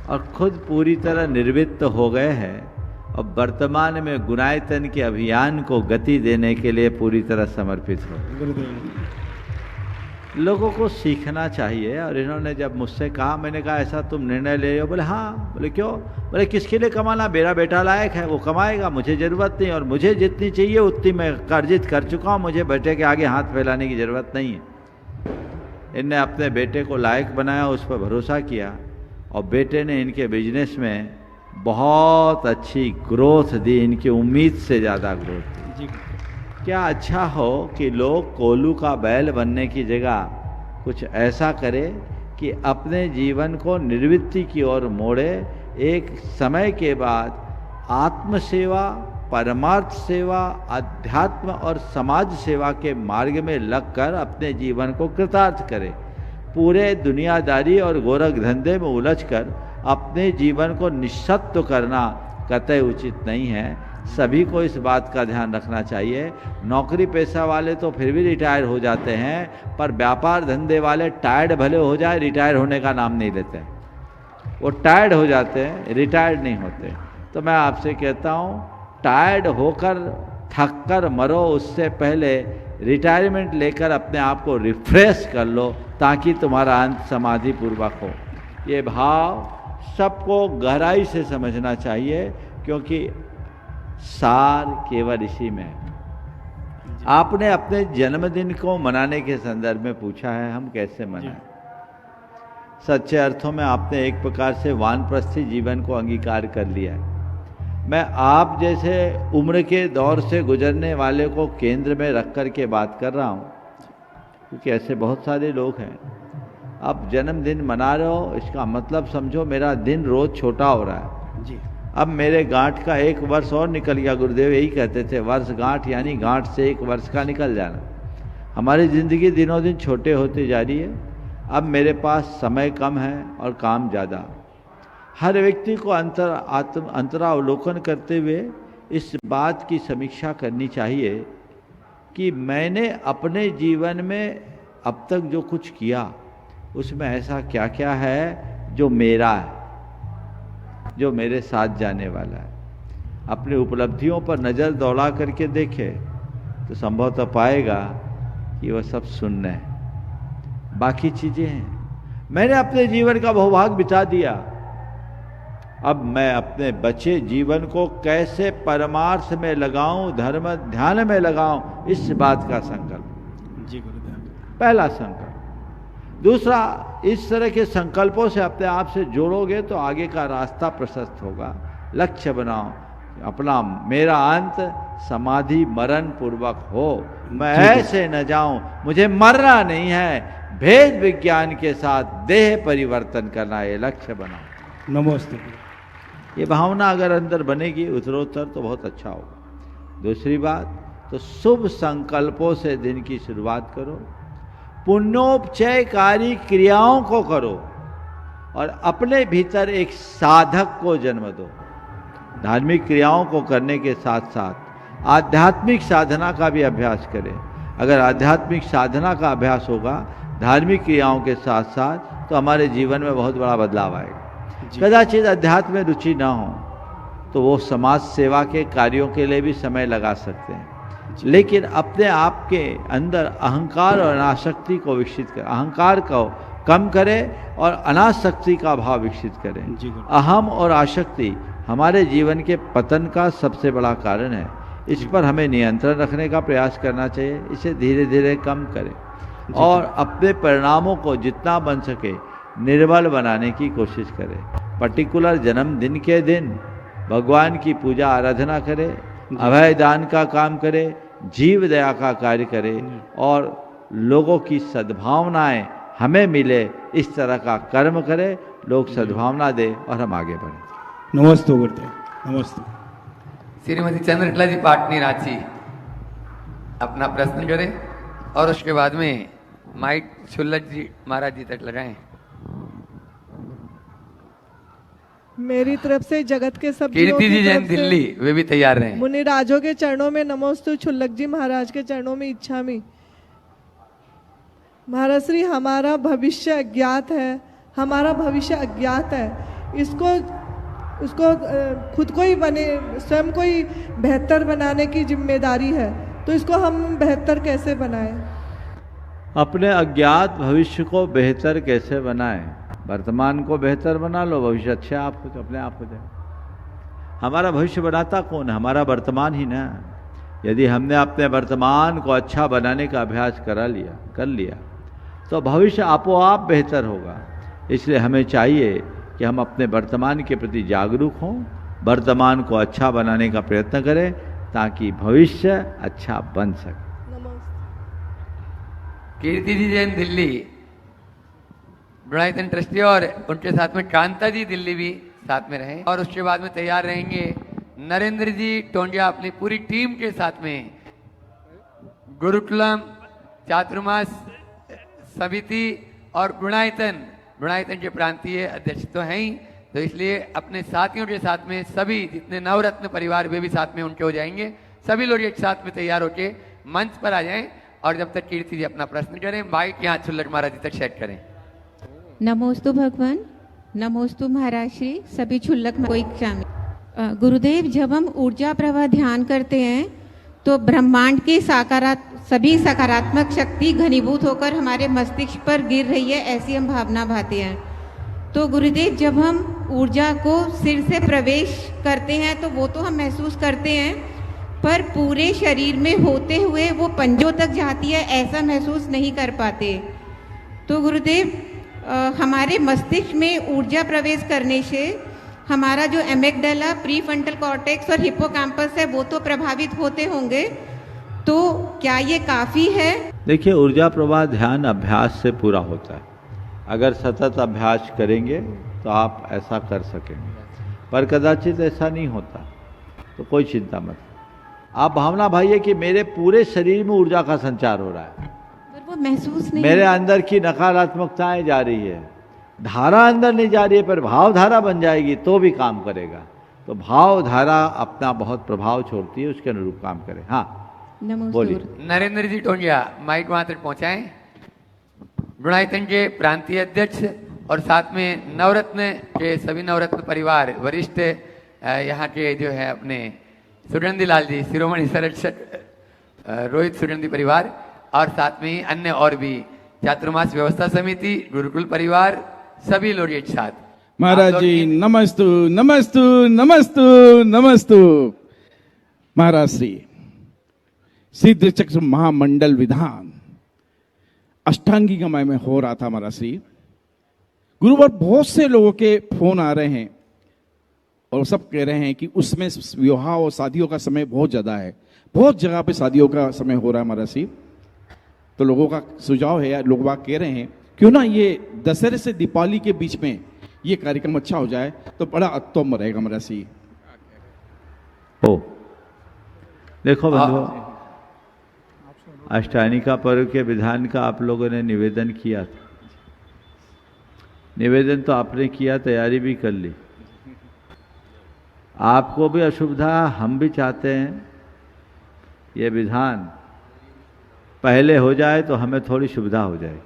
और खुद पूरी तरह निर्वित्त हो गए हैं और वर्तमान में गुणायतन के अभियान को गति देने के लिए पूरी तरह समर्पित हो। लोगों को सीखना चाहिए। और इन्होंने जब मुझसे कहा, मैंने कहा ऐसा तुम निर्णय ले रहे हो? बोले हाँ। बोले क्यों? बोले किसके लिए कमाना, मेरा बेटा लायक है, वो कमाएगा, मुझे ज़रूरत नहीं, और मुझे जितनी चाहिए उतनी मैं अर्जित कर चुका हूँ, मुझे बेटे के आगे हाथ फैलाने की ज़रूरत नहीं है। इनने अपने बेटे को लायक बनाया, उस पर भरोसा किया और बेटे ने इनके बिजनेस में बहुत अच्छी ग्रोथ दी, इनकी उम्मीद से ज़्यादा ग्रोथ दी। क्या अच्छा हो कि लोग कोल्हू का बैल बनने की जगह कुछ ऐसा करे कि अपने जीवन को निर्वृत्ति की ओर मोड़े। एक समय के बाद आत्म सेवा, परमार्थ सेवा, अध्यात्म और समाज सेवा के मार्ग में लगकर अपने जीवन को कृतार्थ करे। पूरे दुनियादारी और गोरख धंधे में उलझकर अपने जीवन को निस्सत्व करना कतई उचित नहीं है। सभी को इस बात का ध्यान रखना चाहिए। नौकरी पेशा वाले तो फिर भी रिटायर हो जाते हैं, पर व्यापार धंधे वाले टायर्ड भले हो जाए, रिटायर होने का नाम नहीं लेते। वो टायर्ड हो जाते हैं, रिटायर्ड नहीं होते। तो मैं आपसे कहता हूँ, टायर्ड होकर थक कर मरो, उससे पहले रिटायरमेंट लेकर अपने आप को रिफ्रेश कर लो, ताकि तुम्हारा अंत समाधि पूर्वक हो। ये भाव सबको गहराई से समझना चाहिए, क्योंकि सार केवल इसी में है। आपने अपने जन्मदिन को मनाने के संदर्भ में पूछा है, हम कैसे मनाएं। सच्चे अर्थों में आपने एक प्रकार से वानप्रस्थी जीवन को अंगीकार कर लिया है। मैं आप जैसे उम्र के दौर से गुजरने वाले को केंद्र में रख कर के बात कर रहा हूँ, क्योंकि ऐसे बहुत सारे लोग हैं। आप जन्मदिन मना रहे हो, इसका मतलब समझो मेरा दिन रोज छोटा हो रहा है जी। अब मेरे गांठ का 1 वर्ष और निकल गया। गुरुदेव यही कहते थे, वर्ष गांठ, यानी गांठ से 1 वर्ष का निकल जाना। हमारी ज़िंदगी दिनों दिन छोटे होते जा रही है। अब मेरे पास समय कम है और काम ज़्यादा। हर व्यक्ति को अंतरावलोकन करते हुए इस बात की समीक्षा करनी चाहिए कि मैंने अपने जीवन में अब तक जो कुछ किया, उसमें ऐसा क्या क्या है जो मेरा है, जो मेरे साथ जाने वाला है। अपनी उपलब्धियों पर नज़र दौड़ा करके देखे तो संभवतः पाएगा कि वह सब शून्य है, बाकी चीज़ें हैं। मैंने अपने जीवन का बहुभाग बिता दिया, अब मैं अपने बचे जीवन को कैसे परमार्थ में लगाऊं, धर्म ध्यान में लगाऊं, इस बात का संकल्प जी गुरुदेव। पहला संकल्प। दूसरा, इस तरह के संकल्पों से अपने आप से जोड़ोगे तो आगे का रास्ता प्रशस्त होगा। लक्ष्य बनाओ अपना, मेरा अंत समाधि मरण पूर्वक हो, मैं ऐसे न जाऊं, मुझे मरना नहीं है, भेद विज्ञान के साथ देह परिवर्तन करना, ये लक्ष्य बनाओ। नमस्ते। ये भावना अगर अंदर बनेगी उत्तरोत्तर तो बहुत अच्छा होगा। दूसरी बात, तो शुभ संकल्पों से दिन की शुरुआत करो, पुण्योपचयकारी क्रियाओं को करो और अपने भीतर एक साधक को जन्म दो। धार्मिक क्रियाओं को करने के साथ साथ आध्यात्मिक साधना का भी अभ्यास करें। अगर आध्यात्मिक साधना का अभ्यास होगा धार्मिक क्रियाओं के साथ साथ, तो हमारे जीवन में बहुत बड़ा बदलाव आएगा। कदाचित अध्यात्म में रुचि ना हो तो वो समाज सेवा के कार्यों के लिए भी समय लगा सकते हैं, लेकिन अपने आप के अंदर अहंकार और अनासक्ति को विकसित करें, अहंकार को कम करें और अनासक्ति का भाव विकसित करें। अहम और आसक्ति हमारे जीवन के पतन का सबसे बड़ा कारण है। इस पर हमें नियंत्रण रखने का प्रयास करना चाहिए, इसे धीरे धीरे कम करें और अपने परिणामों को जितना बन सके निर्बल बनाने की कोशिश करें। पर्टिकुलर जन्मदिन के दिन भगवान की पूजा आराधना करें, अभय दान का काम करें, जीव दया का कार्य करें और लोगों की सद्भावनाएं हमें मिले इस तरह का कर्म करें, लोग सद्भावना दें और हम आगे बढ़ें। नमस्ते गुरुदेव। नमस्ते। श्रीमती चंद्रकला जी पाटनी रांची अपना प्रश्न करें और उसके बाद में माइक शुल्लक जी महाराज जी तक लगाएं। मेरी तरफ से जगत के सब कीर्ति जी जैन दिल्ली, वे भी तैयार रहे। मुनिराजों के चरणों में नमोस्तु, छुल्लक जी महाराज के चरणों में इच्छामि। महाराज श्री, हमारा भविष्य अज्ञात है, हमारा भविष्य अज्ञात है, उसको खुद को ही बने, स्वयं को ही बेहतर बनाने की जिम्मेदारी है, तो इसको हम बेहतर कैसे बनाएं? अपने अज्ञात भविष्य को बेहतर कैसे बनाएं? वर्तमान को बेहतर बना लो, भविष्य अच्छा आप अपने आप हो जाए। हमारा भविष्य बनाता कौन है? हमारा वर्तमान ही ना। यदि हमने अपने वर्तमान को अच्छा बनाने का अभ्यास कर लिया तो भविष्य आपो आप बेहतर होगा। इसलिए हमें चाहिए कि हम अपने वर्तमान के प्रति जागरूक हों, वर्तमान को अच्छा बनाने का प्रयत्न करें ताकि भविष्य अच्छा बन सके। कीर्ति जी जैन दिल्ली गुणायतन ट्रस्टी और उनके साथ में कांता जी दिल्ली भी साथ में रहे और उसके बाद में तैयार रहेंगे नरेंद्र जी टोंडिया अपनी पूरी टीम के साथ में। गुरुकुलम चातुर्मास समिति और गुणायतन के प्रांतीय अध्यक्ष तो हैं ही, तो इसलिए अपने साथियों के साथ में सभी जितने नवरत्न परिवार वे भी साथ में उनके हो जाएंगे। सभी लोग एक साथ में तैयार होके मंच पर आ जाएं और जब तक कीर्ति जी अपना प्रश्न करें माइक यहाँ छुल्लक महाराज जी तक सेट करें। नमोस्तु भगवान, नमोस्तु महाराज श्री, सभी छुल्लक को इच्छा में। गुरुदेव, जब हम ऊर्जा प्रवाह ध्यान करते हैं तो ब्रह्मांड की सभी सकारात्मक शक्ति घनीभूत होकर हमारे मस्तिष्क पर गिर रही है, ऐसी हम भावना भाते हैं। तो गुरुदेव, जब हम ऊर्जा को सिर से प्रवेश करते हैं तो वो तो हम महसूस करते हैं, पर पूरे शरीर में होते हुए वो पंजों तक जाती है ऐसा महसूस नहीं कर पाते। तो गुरुदेव, हमारे मस्तिष्क में ऊर्जा प्रवेश करने से हमारा जो एमिगडाला, प्रीफ्रंटल कॉर्टेक्स और हिप्पोकैम्पस है वो तो प्रभावित होते होंगे, तो क्या ये काफ़ी है? देखिए, ऊर्जा प्रवाह ध्यान अभ्यास से पूरा होता है। अगर सतत अभ्यास करेंगे तो आप ऐसा कर सकेंगे, पर कदाचित ऐसा नहीं होता तो कोई चिंता मत। आप भावना भाइये कि मेरे पूरे शरीर में ऊर्जा का संचार हो रहा है, पर वो महसूस नहीं, मेरे अंदर की नकारात्मकताएं जा रही है, धारा अंदर नहीं जा रही है, पर भाव धारा बन जाएगी तो भी काम करेगा। तो भाव धारा अपना बहुत प्रभाव छोड़ती है, उसके अनुरूप काम करें। हाँ बोलिए। नरेंद्र जी टोंडिया माइक वहां तक पहुंचाएं। गुणायतन के प्रांतीय अध्यक्ष और साथ में नवरत्न के सभी नवरत्न परिवार वरिष्ठ यहाँ के जो है अपने सुगंधी लाल जी, शिरोमणि संरक्षक रोहित सुगंधी परिवार और साथ में ही अन्य और भी चातुर्मास व्यवस्था समिति, गुरुकुल परिवार, सभी लोग एक साथ। महाराज जी नमस्तु नमस्तु नमस्तु नमस्तु। महाराज श्री सिद्ध चक्र महामंडल विधान अष्टांगिकामय में हो रहा था हमारा श्री गुरुवर, बहुत से लोगों के फोन आ रहे हैं और सब कह रहे हैं कि उसमें विवाह और शादियों का समय बहुत ज़्यादा है, बहुत जगह पे शादियों का समय हो रहा है हमारा श्री। तो लोगों का सुझाव है, लोग बात कह रहे हैं क्यों ना ये दशहरे से दीपावली के बीच में ये कार्यक्रम अच्छा हो जाए तो बड़ा उत्तम रहेगा हमारा श्री। हो देखो बंधु, अष्टानिका पर्व के विधान का आप लोगों ने निवेदन किया था। निवेदन तो आपने किया, तैयारी भी कर ली। आपको भी असुविधा, हम भी चाहते हैं ये विधान पहले हो जाए तो हमें थोड़ी सुविधा हो जाए।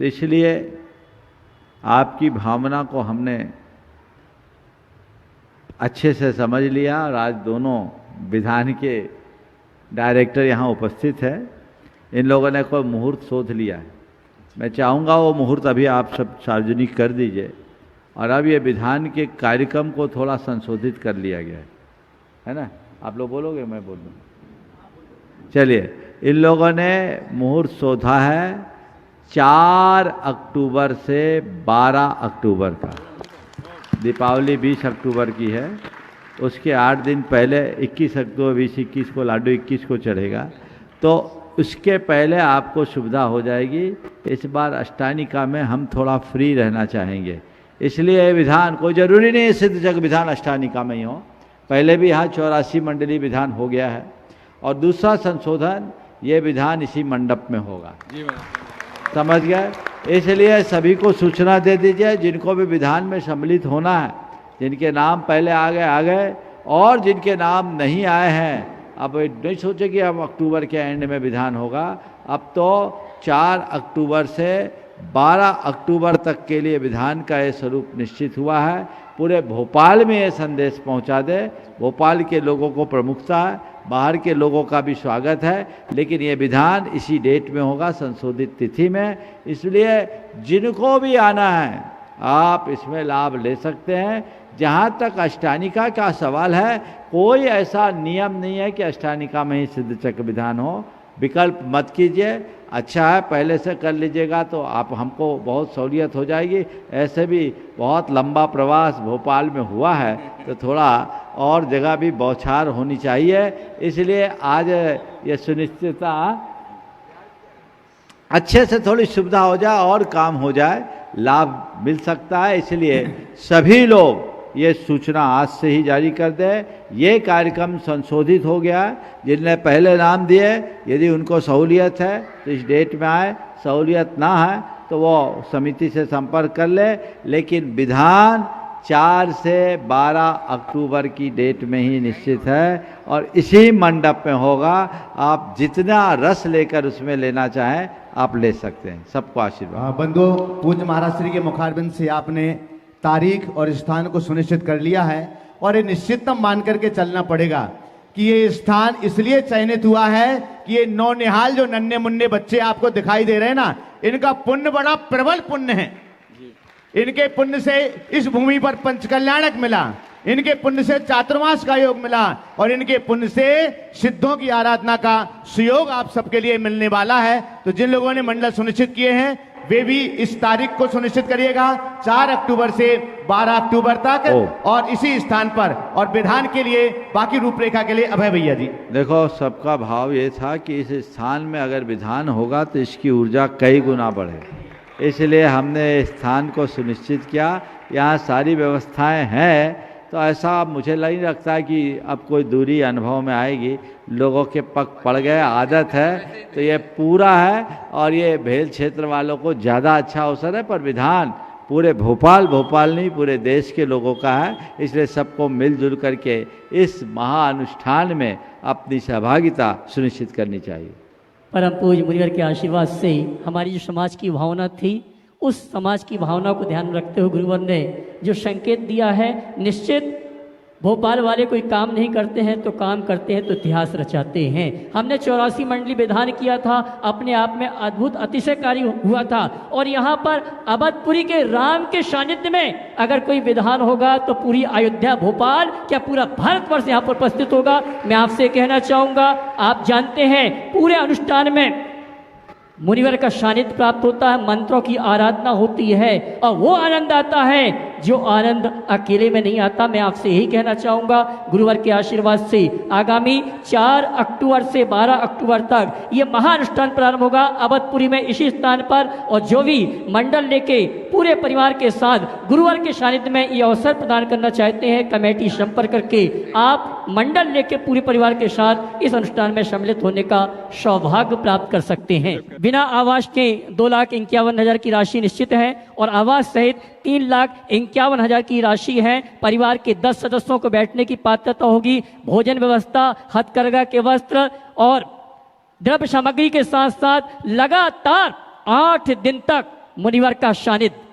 तो इसलिए आपकी भावना को हमने अच्छे से समझ लिया और आज दोनों विधान के डायरेक्टर यहाँ उपस्थित है। इन लोगों ने कोई मुहूर्त शोध लिया है। मैं चाहूँगा वो मुहूर्त अभी आप सब सार्वजनिक कर दीजिए। और अब ये विधान के कार्यक्रम को थोड़ा संशोधित कर लिया गया है ना? आप लोग बोलोगे, मैं बोल दूँ? चलिए, इन लोगों ने मुहूर्त शोधा है 4 अक्टूबर से 12 अक्टूबर का। दीपावली 20 अक्टूबर की है, उसके 8 दिन पहले 21 अक्टूबर 2021 को लाडू 21 को चढ़ेगा, तो उसके पहले आपको सुविधा हो जाएगी। इस बार अष्टानिका में हम थोड़ा फ्री रहना चाहेंगे, इसलिए विधान कोई ज़रूरी नहीं है सिद्ध जग विधान अष्टानिका में ही हो। पहले भी यहाँ 84 मंडली विधान हो गया है और दूसरा संशोधन ये विधान इसी मंडप में होगा। समझ गए? इसलिए सभी को सूचना दे दीजिए जिनको भी विधान में सम्मिलित होना है, जिनके नाम पहले आ गए और जिनके नाम नहीं आए हैं। अब नहीं सोचे कि अब अक्टूबर के एंड में विधान होगा। अब तो 4 अक्टूबर से 12 अक्टूबर तक के लिए विधान का ये स्वरूप निश्चित हुआ है। पूरे भोपाल में ये संदेश पहुंचा दे। भोपाल के लोगों को प्रमुखता है, बाहर के लोगों का भी स्वागत है, लेकिन ये विधान इसी डेट में होगा, संशोधित तिथि में। इसलिए जिनको भी आना है आप इसमें लाभ ले सकते हैं। जहाँ तक अष्टानिका का सवाल है, कोई ऐसा नियम नहीं है कि अष्टानिका में ही सिद्ध चक्र विधान हो। विकल्प मत कीजिए, अच्छा है पहले से कर लीजिएगा तो आप हमको बहुत सहूलियत हो जाएगी। ऐसे भी बहुत लंबा प्रवास भोपाल में हुआ है तो थोड़ा और जगह भी बौछार होनी चाहिए। इसलिए आज ये सुनिश्चितता अच्छे से थोड़ी सुविधा हो जाए और काम हो जाए, लाभ मिल सकता है। इसलिए सभी लोग ये सूचना आज से ही जारी कर दें। ये कार्यक्रम संशोधित हो गया है। जिनने पहले नाम दिए, यदि उनको सहूलियत है तो इस डेट में आए, सहूलियत ना है तो वो समिति से संपर्क कर ले। लेकिन विधान 4 से 12 अक्टूबर की डेट में ही निश्चित है और इसी मंडप में होगा। आप जितना रस लेकर उसमें लेना चाहें आप ले सकते हैं। सबको आशीर्वाद। बंधु, पूज्य महाराज श्री के मुखारबिंद से आपने तारीख और स्थान को सुनिश्चित कर लिया है और ये निश्चितम मान करके चलना पड़ेगा कि ये स्थान इसलिए चयनित हुआ है कि ये नौनिहाल जो नन्हे मुन्ने बच्चे आपको दिखाई दे रहे हैं ना, इनका पुण्य बड़ा प्रबल पुण्य है। इनके पुण्य से इस भूमि पर पंचकल्याणक मिला, इनके पुण्य से चातुर्मास का योग मिला और इनके पुण्य से सिद्धों की आराधना का सुयोग आप सबके लिए मिलने वाला है। तो जिन लोगों ने मंडल सुनिश्चित किए हैं वे भी इस तारीख को सुनिश्चित करिएगा, 4 अक्टूबर से 12 अक्टूबर तक और इसी स्थान पर। और विधान के लिए बाकी रूपरेखा के लिए अभय भैया जी। देखो, सबका भाव ये था कि इस स्थान में अगर विधान होगा तो इसकी ऊर्जा कई गुना बढ़े, इसलिए हमने स्थान को सुनिश्चित किया। यहाँ सारी व्यवस्थाएं हैं तो ऐसा मुझे नहीं लगता कि अब कोई दूरी अनुभव में आएगी। लोगों के पग पड़ गए, आदत है तो ये पूरा है और ये भेल क्षेत्र वालों को ज़्यादा अच्छा अवसर है। पर विधान पूरे भोपाल नहीं पूरे देश के लोगों का है, इसलिए सबको मिलजुल करके इस महाअनुष्ठान में अपनी सहभागिता सुनिश्चित करनी चाहिए। परम पूज्य मुनिवर के आशीर्वाद से हमारी जो समाज की भावना थी, उस समाज की भावना को ध्यान में रखते हुए गुरुवर ने जो संकेत दिया है, निश्चित भोपाल वाले कोई काम नहीं करते हैं तो काम करते हैं तो इतिहास रचाते हैं। हमने 84 मंडली विधान किया था, अपने आप में अद्भुत अतिशयकारी हुआ था। और यहाँ पर अवधपुरी के राम के सानिध्य में अगर कोई विधान होगा तो पूरी अयोध्या, भोपाल क्या पूरा भारतवर्ष यहाँ पर उपस्थित होगा। मैं आपसे कहना चाहूँगा, आप जानते हैं पूरे अनुष्ठान में मुनिवर का सानिध्य प्राप्त होता है, मंत्रों की आराधना होती है और वो आनंद आता है जो आनंद अकेले में नहीं आता। मैं आपसे यही कहना चाहूँगा, गुरुवर के आशीर्वाद से आगामी 4 अक्टूबर से 12 अक्टूबर तक ये महानुष्ठान प्रारंभ होगा अवधपुरी में इसी स्थान पर। और जो भी मंडल लेके पूरे परिवार के साथ गुरुवर के सानिध्य में ये अवसर प्रदान करना चाहते हैं, कमेटी संपर्क करके आप मंडल लेके पूरे परिवार के साथ इस अनुष्ठान में सम्मिलित होने का सौभाग्य प्राप्त कर सकते हैं। बिना आवास के 2,51,000 की राशि निश्चित है और आवास सहित 3,51,000 की राशि है। परिवार के 10 सदस्यों को बैठने की पात्रता होगी। भोजन व्यवस्था, हथकरघा के वस्त्र और द्रव्य सामग्री के साथ साथ लगातार 8 दिन तक मुनिवर का सानिध्य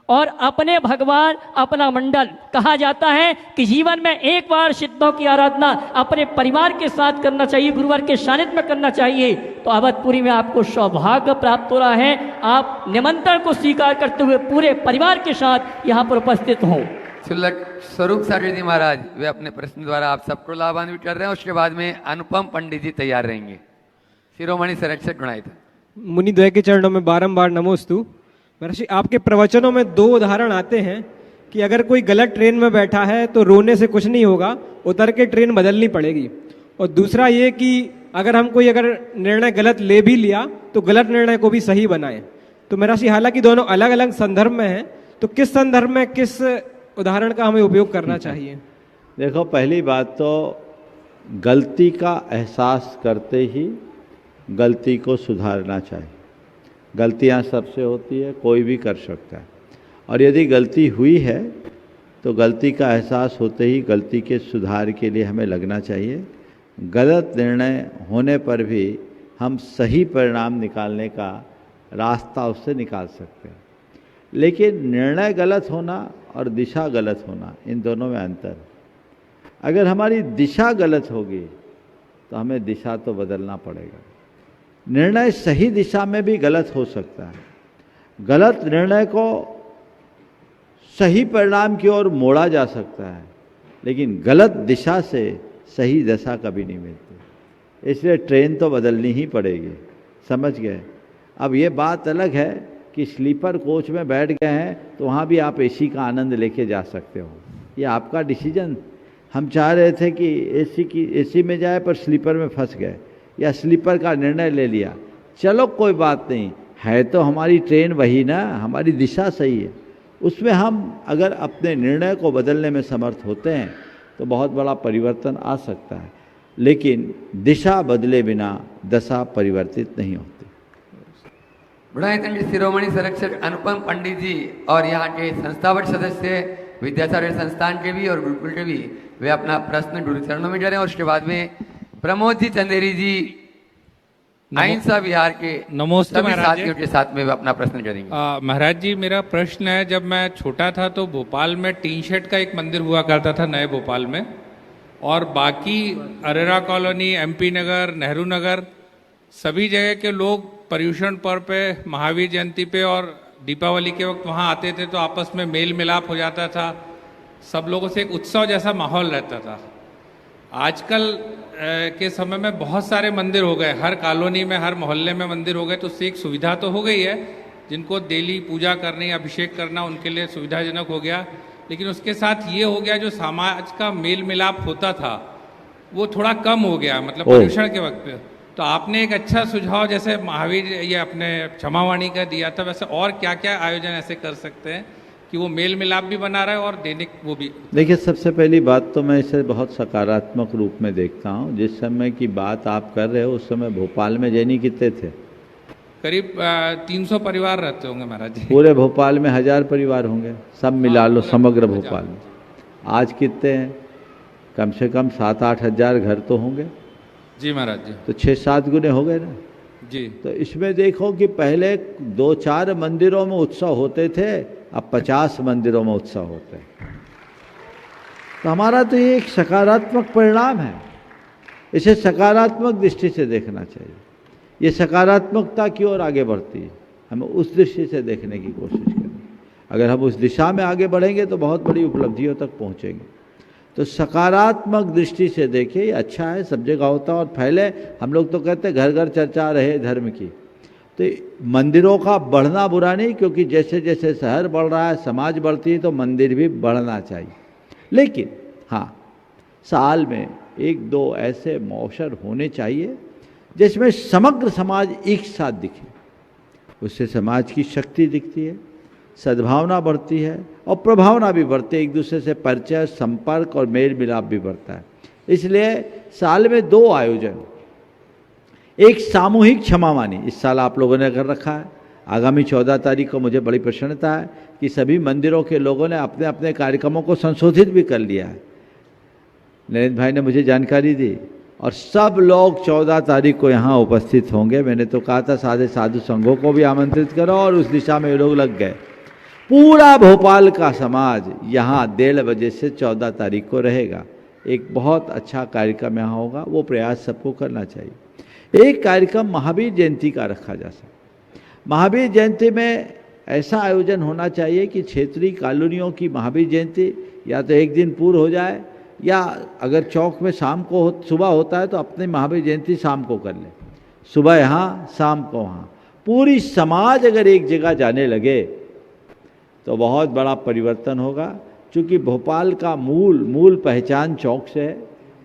और अपने भगवान अपना मंडल। कहा जाता है कि जीवन में एक बार सिद्धों की आराधना अपने परिवार के साथ करना चाहिए, गुरुवार के सानिध्य में करना चाहिए। तो अवधपुरी में आपको सौभाग्य प्राप्त हो रहा है। आप निमंत्रण को स्वीकार करते हुए पूरे परिवार के साथ यहाँ पर उपस्थित हों। स्वरूप सागर जी महाराज वे अपने प्रश्न द्वारा आप सबको लाभान्वित कर रहे हैं। उसके बाद में अनुपम पंडित जी तैयार रहेंगे। शिरोमणि संरक्षक गुणायत मुनिद्वय के चरणों में बारंबार नमोस्तु। महर्षि, आपके प्रवचनों में 2 उदाहरण आते हैं कि अगर कोई गलत ट्रेन में बैठा है तो रोने से कुछ नहीं होगा, उतर के ट्रेन बदलनी पड़ेगी। और दूसरा ये कि अगर निर्णय गलत ले भी लिया तो गलत निर्णय को भी सही बनाएं। तो महर्षि, हालांकि दोनों अलग अलग संदर्भ में हैं, तो किस संदर्भ में किस उदाहरण का हमें उपयोग करना चाहिए? देखो, पहली बात तो गलती का एहसास करते ही गलती को सुधारना चाहिए। गलतियां सबसे होती है, कोई भी कर सकता है। और यदि गलती हुई है तो गलती का एहसास होते ही गलती के सुधार के लिए हमें लगना चाहिए। गलत निर्णय होने पर भी हम सही परिणाम निकालने का रास्ता उससे निकाल सकते हैं। लेकिन निर्णय गलत होना और दिशा गलत होना, इन दोनों में अंतर है। अगर हमारी दिशा गलत होगी तो हमें दिशा तो बदलना पड़ेगा। निर्णय सही दिशा में भी गलत हो सकता है। गलत निर्णय को सही परिणाम की ओर मोड़ा जा सकता है, लेकिन गलत दिशा से सही दशा कभी नहीं मिलती। इसलिए ट्रेन तो बदलनी ही पड़ेगी। समझ गए? अब ये बात अलग है कि स्लीपर कोच में बैठ गए हैं तो वहाँ भी आप एसी का आनंद लेके जा सकते हो, ये आपका डिसीजन। हम चाह रहे थे कि एसी में जाए पर स्लीपर में फंस गए या स्लीपर का निर्णय ले लिया। चलो कोई बात नहीं, है तो हमारी ट्रेन वही ना, हमारी दिशा सही है। उसमें हम अगर अपने निर्णय को बदलने में समर्थ होते हैं तो बहुत बड़ा परिवर्तन आ सकता है। लेकिन दिशा बदले बिना दशा परिवर्तित नहीं होती। गुणायतन शिरोमणि संरक्षक अनुपम पंडित जी और यहाँ के संस्थापक सदस्य विद्यासागर संस्थान के भी और गुरुकुल के भी, वे अपना प्रश्न गुरु चरणों में करें। और उसके बाद में प्रमोद जी चंदेरी जी अहिंसा विहार के नमस्ते साथियों के साथ में वे अपना प्रश्न करेंगे। महाराज जी, मेरा प्रश्न है, जब मैं छोटा था तो भोपाल में टीन शेड का एक मंदिर हुआ करता था, नए भोपाल में, और बाकी अरेरा कॉलोनी, एमपी नगर, नेहरू नगर, सभी जगह के लोग पर्यूषण पर्व पे, महावीर जयंती पे और दीपावली के वक्त वहाँ आते थे तो आपस में मेल मिलाप हो जाता था, सब लोगों से एक उत्सव जैसा माहौल रहता था। आजकल के समय में बहुत सारे मंदिर हो गए, हर कॉलोनी में, हर मोहल्ले में मंदिर हो गए, तो उससे एक सुविधा तो हो गई है, जिनको डेली पूजा करनी, अभिषेक करना उनके लिए सुविधाजनक हो गया। लेकिन उसके साथ ये हो गया, जो समाज का मेल मिलाप होता था वो थोड़ा कम हो गया, मतलब पर्यूषण के वक्त पे। तो आपने एक अच्छा सुझाव जैसे महावीर ये अपने क्षमावाणी का दिया था, वैसे और क्या क्या आयोजन ऐसे कर सकते हैं कि वो मेल मिलाप भी बना रहा है और दैनिक वो भी? देखिए, सबसे पहली बात तो मैं इसे बहुत सकारात्मक रूप में देखता हूँ। जिस समय की बात आप कर रहे हो उस समय भोपाल में जैनी कितने थे? करीब 300 परिवार रहते होंगे महाराज जी। पूरे भोपाल में 1000 परिवार होंगे, सब मिला लो समग्र भोपाल में। आज कितने हैं? कम से कम 7-8 हजार घर तो होंगे जी महाराज जी। तो 6-7 गुने हो गए ना जी। तो इसमें देखो कि पहले 2-4 मंदिरों में उत्सव होते थे, अब 50 मंदिरों में उत्सव होते हैं। तो हमारा तो ये एक सकारात्मक परिणाम है, इसे सकारात्मक दृष्टि से देखना चाहिए। ये सकारात्मकता की ओर आगे बढ़ती है, हमें उस दृष्टि से देखने की कोशिश करें। अगर हम उस दिशा में आगे बढ़ेंगे तो बहुत बड़ी उपलब्धियों तक पहुँचेंगे। तो सकारात्मक दृष्टि से देखिए, ये अच्छा है, सब जगह होता है। और पहले हम लोग तो कहते हैं घर घर चर्चा रहे धर्म की, तो मंदिरों का बढ़ना बुरा नहीं, क्योंकि जैसे जैसे शहर बढ़ रहा है, समाज बढ़ती है, तो मंदिर भी बढ़ना चाहिए। लेकिन हाँ, साल में 1-2 ऐसे अवसर होने चाहिए जिसमें समग्र समाज एक साथ दिखे। उससे समाज की शक्ति दिखती है, सद्भावना बढ़ती है और प्रभावना भी बढ़ती है, एक दूसरे से परिचय, संपर्क और मेल मिलाप भी बढ़ता है। इसलिए साल में 2 आयोजन, एक सामूहिक क्षमावानी इस साल आप लोगों ने कर रखा है। आगामी 14 तारीख को मुझे बड़ी प्रसन्नता है कि सभी मंदिरों के लोगों ने अपने अपने कार्यक्रमों को संशोधित भी कर लिया है। नरेंद्र भाई ने मुझे जानकारी दी और सब लोग 14 तारीख को यहाँ उपस्थित होंगे। मैंने तो कहा था सारे साधु संघों को भी आमंत्रित करो, और उस दिशा में ये लोग लग गए। पूरा भोपाल का समाज यहाँ 1:30 बजे से 14 तारीख को रहेगा। एक बहुत अच्छा कार्यक्रम यहाँ होगा, वो प्रयास सबको करना चाहिए। एक कार्यक्रम महावीर जयंती का रखा जा सकता। महावीर जयंती में ऐसा आयोजन होना चाहिए कि क्षेत्रीय कॉलोनियों की महावीर जयंती या तो एक दिन पूर्व हो जाए, या अगर चौक में शाम को सुबह होता है तो अपनी महावीर जयंती शाम को कर ले, सुबह यहाँ शाम को वहाँ। पूरी समाज अगर एक जगह जाने लगे तो बहुत बड़ा परिवर्तन होगा। क्योंकि भोपाल का मूल पहचान चौक से है,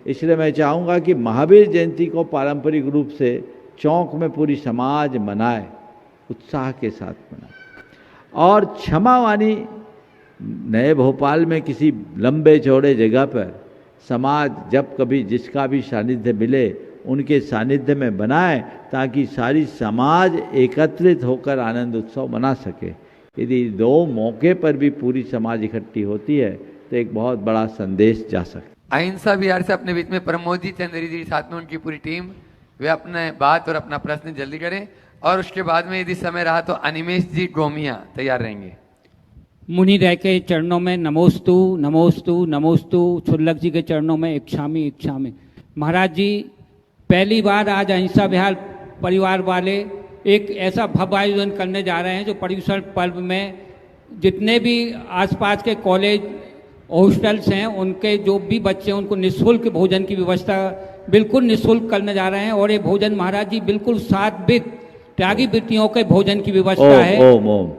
इसलिए मैं चाहूँगा कि महावीर जयंती को पारंपरिक रूप से चौक में पूरी समाज मनाए, उत्साह के साथ मनाए। और क्षमावानी नए भोपाल में किसी लंबे चौड़े जगह पर समाज जब कभी जिसका भी सानिध्य मिले उनके सानिध्य में बनाए, ताकि सारी समाज एकत्रित होकर आनंद उत्सव मना सके। यदि 2 मौके पर भी पूरी समाज इकट्ठी होती है तो एक बहुत बड़ा संदेश जा सकता है। अहिंसा विहार से अपने बीच में प्रमोद जी, चंद्री जी, साथ में उनकी पूरी टीम, वे अपने बात और अपना प्रश्न जल्दी करें। और उसके बाद में यदि समय रहा तो अनिमेश जी गोमिया तैयार रहेंगे। मुनि रह के चरणों में नमोस्तु नमोस्तु नमोस्तु, छुल्लक जी के चरणों में इच्छामी इच्छामी। महाराज जी, पहली बार आज अहिंसा विहार परिवार वाले एक ऐसा भव्य आयोजन करने जा रहे हैं जो पर्यूषण पर्व में जितने भी आसपास के कॉलेज हॉस्टल्स हैं उनके जो भी बच्चे हैं उनको निःशुल्क भोजन की व्यवस्था बिल्कुल निःशुल्क करने जा रहे हैं। और ये भोजन महाराज जी बिल्कुल सात्विक त्यागी वृत्तियों के भोजन की व्यवस्था है। ओम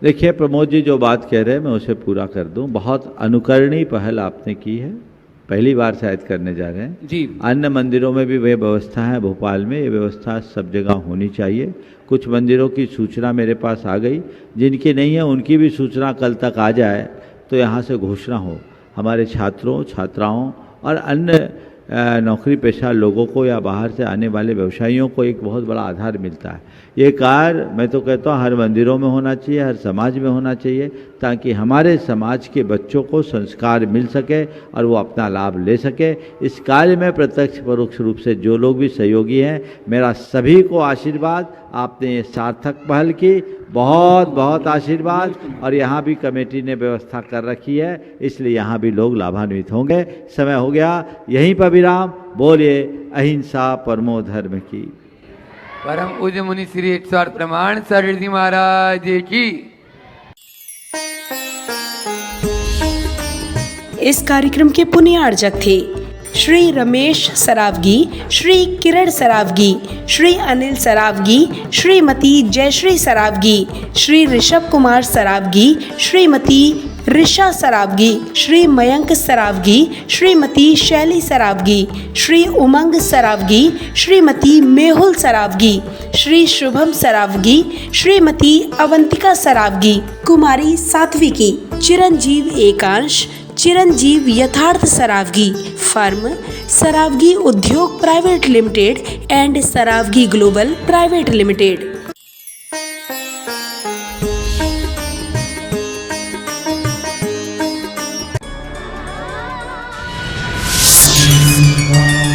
देखिए प्रमोद जी जो बात कह रहे हैं मैं उसे पूरा कर दूं। बहुत अनुकरणीय पहल आपने की है, पहली बार शायद करने जा रहे हैं जी। अन्य मंदिरों में भी वह व्यवस्था है, भोपाल में ये व्यवस्था सब जगह होनी चाहिए। कुछ मंदिरों की सूचना मेरे पास आ गई, जिनकी नहीं है उनकी भी सूचना कल तक आ जाए तो यहाँ से घोषणा हो। हमारे छात्रों छात्राओं और अन्य नौकरी पेशा लोगों को या बाहर से आने वाले व्यवसायियों को एक बहुत बड़ा आधार मिलता है। ये कार्य मैं तो कहता हूँ हर मंदिरों में होना चाहिए, हर समाज में होना चाहिए, ताकि हमारे समाज के बच्चों को संस्कार मिल सके और वो अपना लाभ ले सके। इस कार्य में प्रत्यक्ष परोक्ष रूप से जो लोग भी सहयोगी हैं, मेरा सभी को आशीर्वाद। आपने ये सार्थक पहल की, बहुत बहुत आशीर्वाद। और यहाँ भी कमेटी ने व्यवस्था कर रखी है, इसलिए यहाँ भी लोग लाभान्वित होंगे। समय हो गया, यहीं पर विराम। बोलिए अहिंसा परमो धर्म की। परम पूज्य मुनि श्री 108 प्रमाण सर जी महाराज की। इस कार्यक्रम के पुण्यार्जक थे श्री रमेश सरावगी, श्री किरण सरावगी, श्री अनिल सरावगी, श्रीमती जयश्री सरावगी, श्री ऋषभ कुमार सरावगी, श्रीमती ऋषा सरावगी, श्री मयंक सरावगी, श्रीमती शैली सरावगी, श्री उमंग सरावगी, श्रीमती मेहुल सरावगी, श्री शुभम सरावगी, श्रीमती अवंतिका सरावगी, कुमारी सात्विकी, चिरंजीव एकांश, चिरंजीव यथार्थ Saraogi, firm Saraogi Udyog private limited and Saraogi global private limited.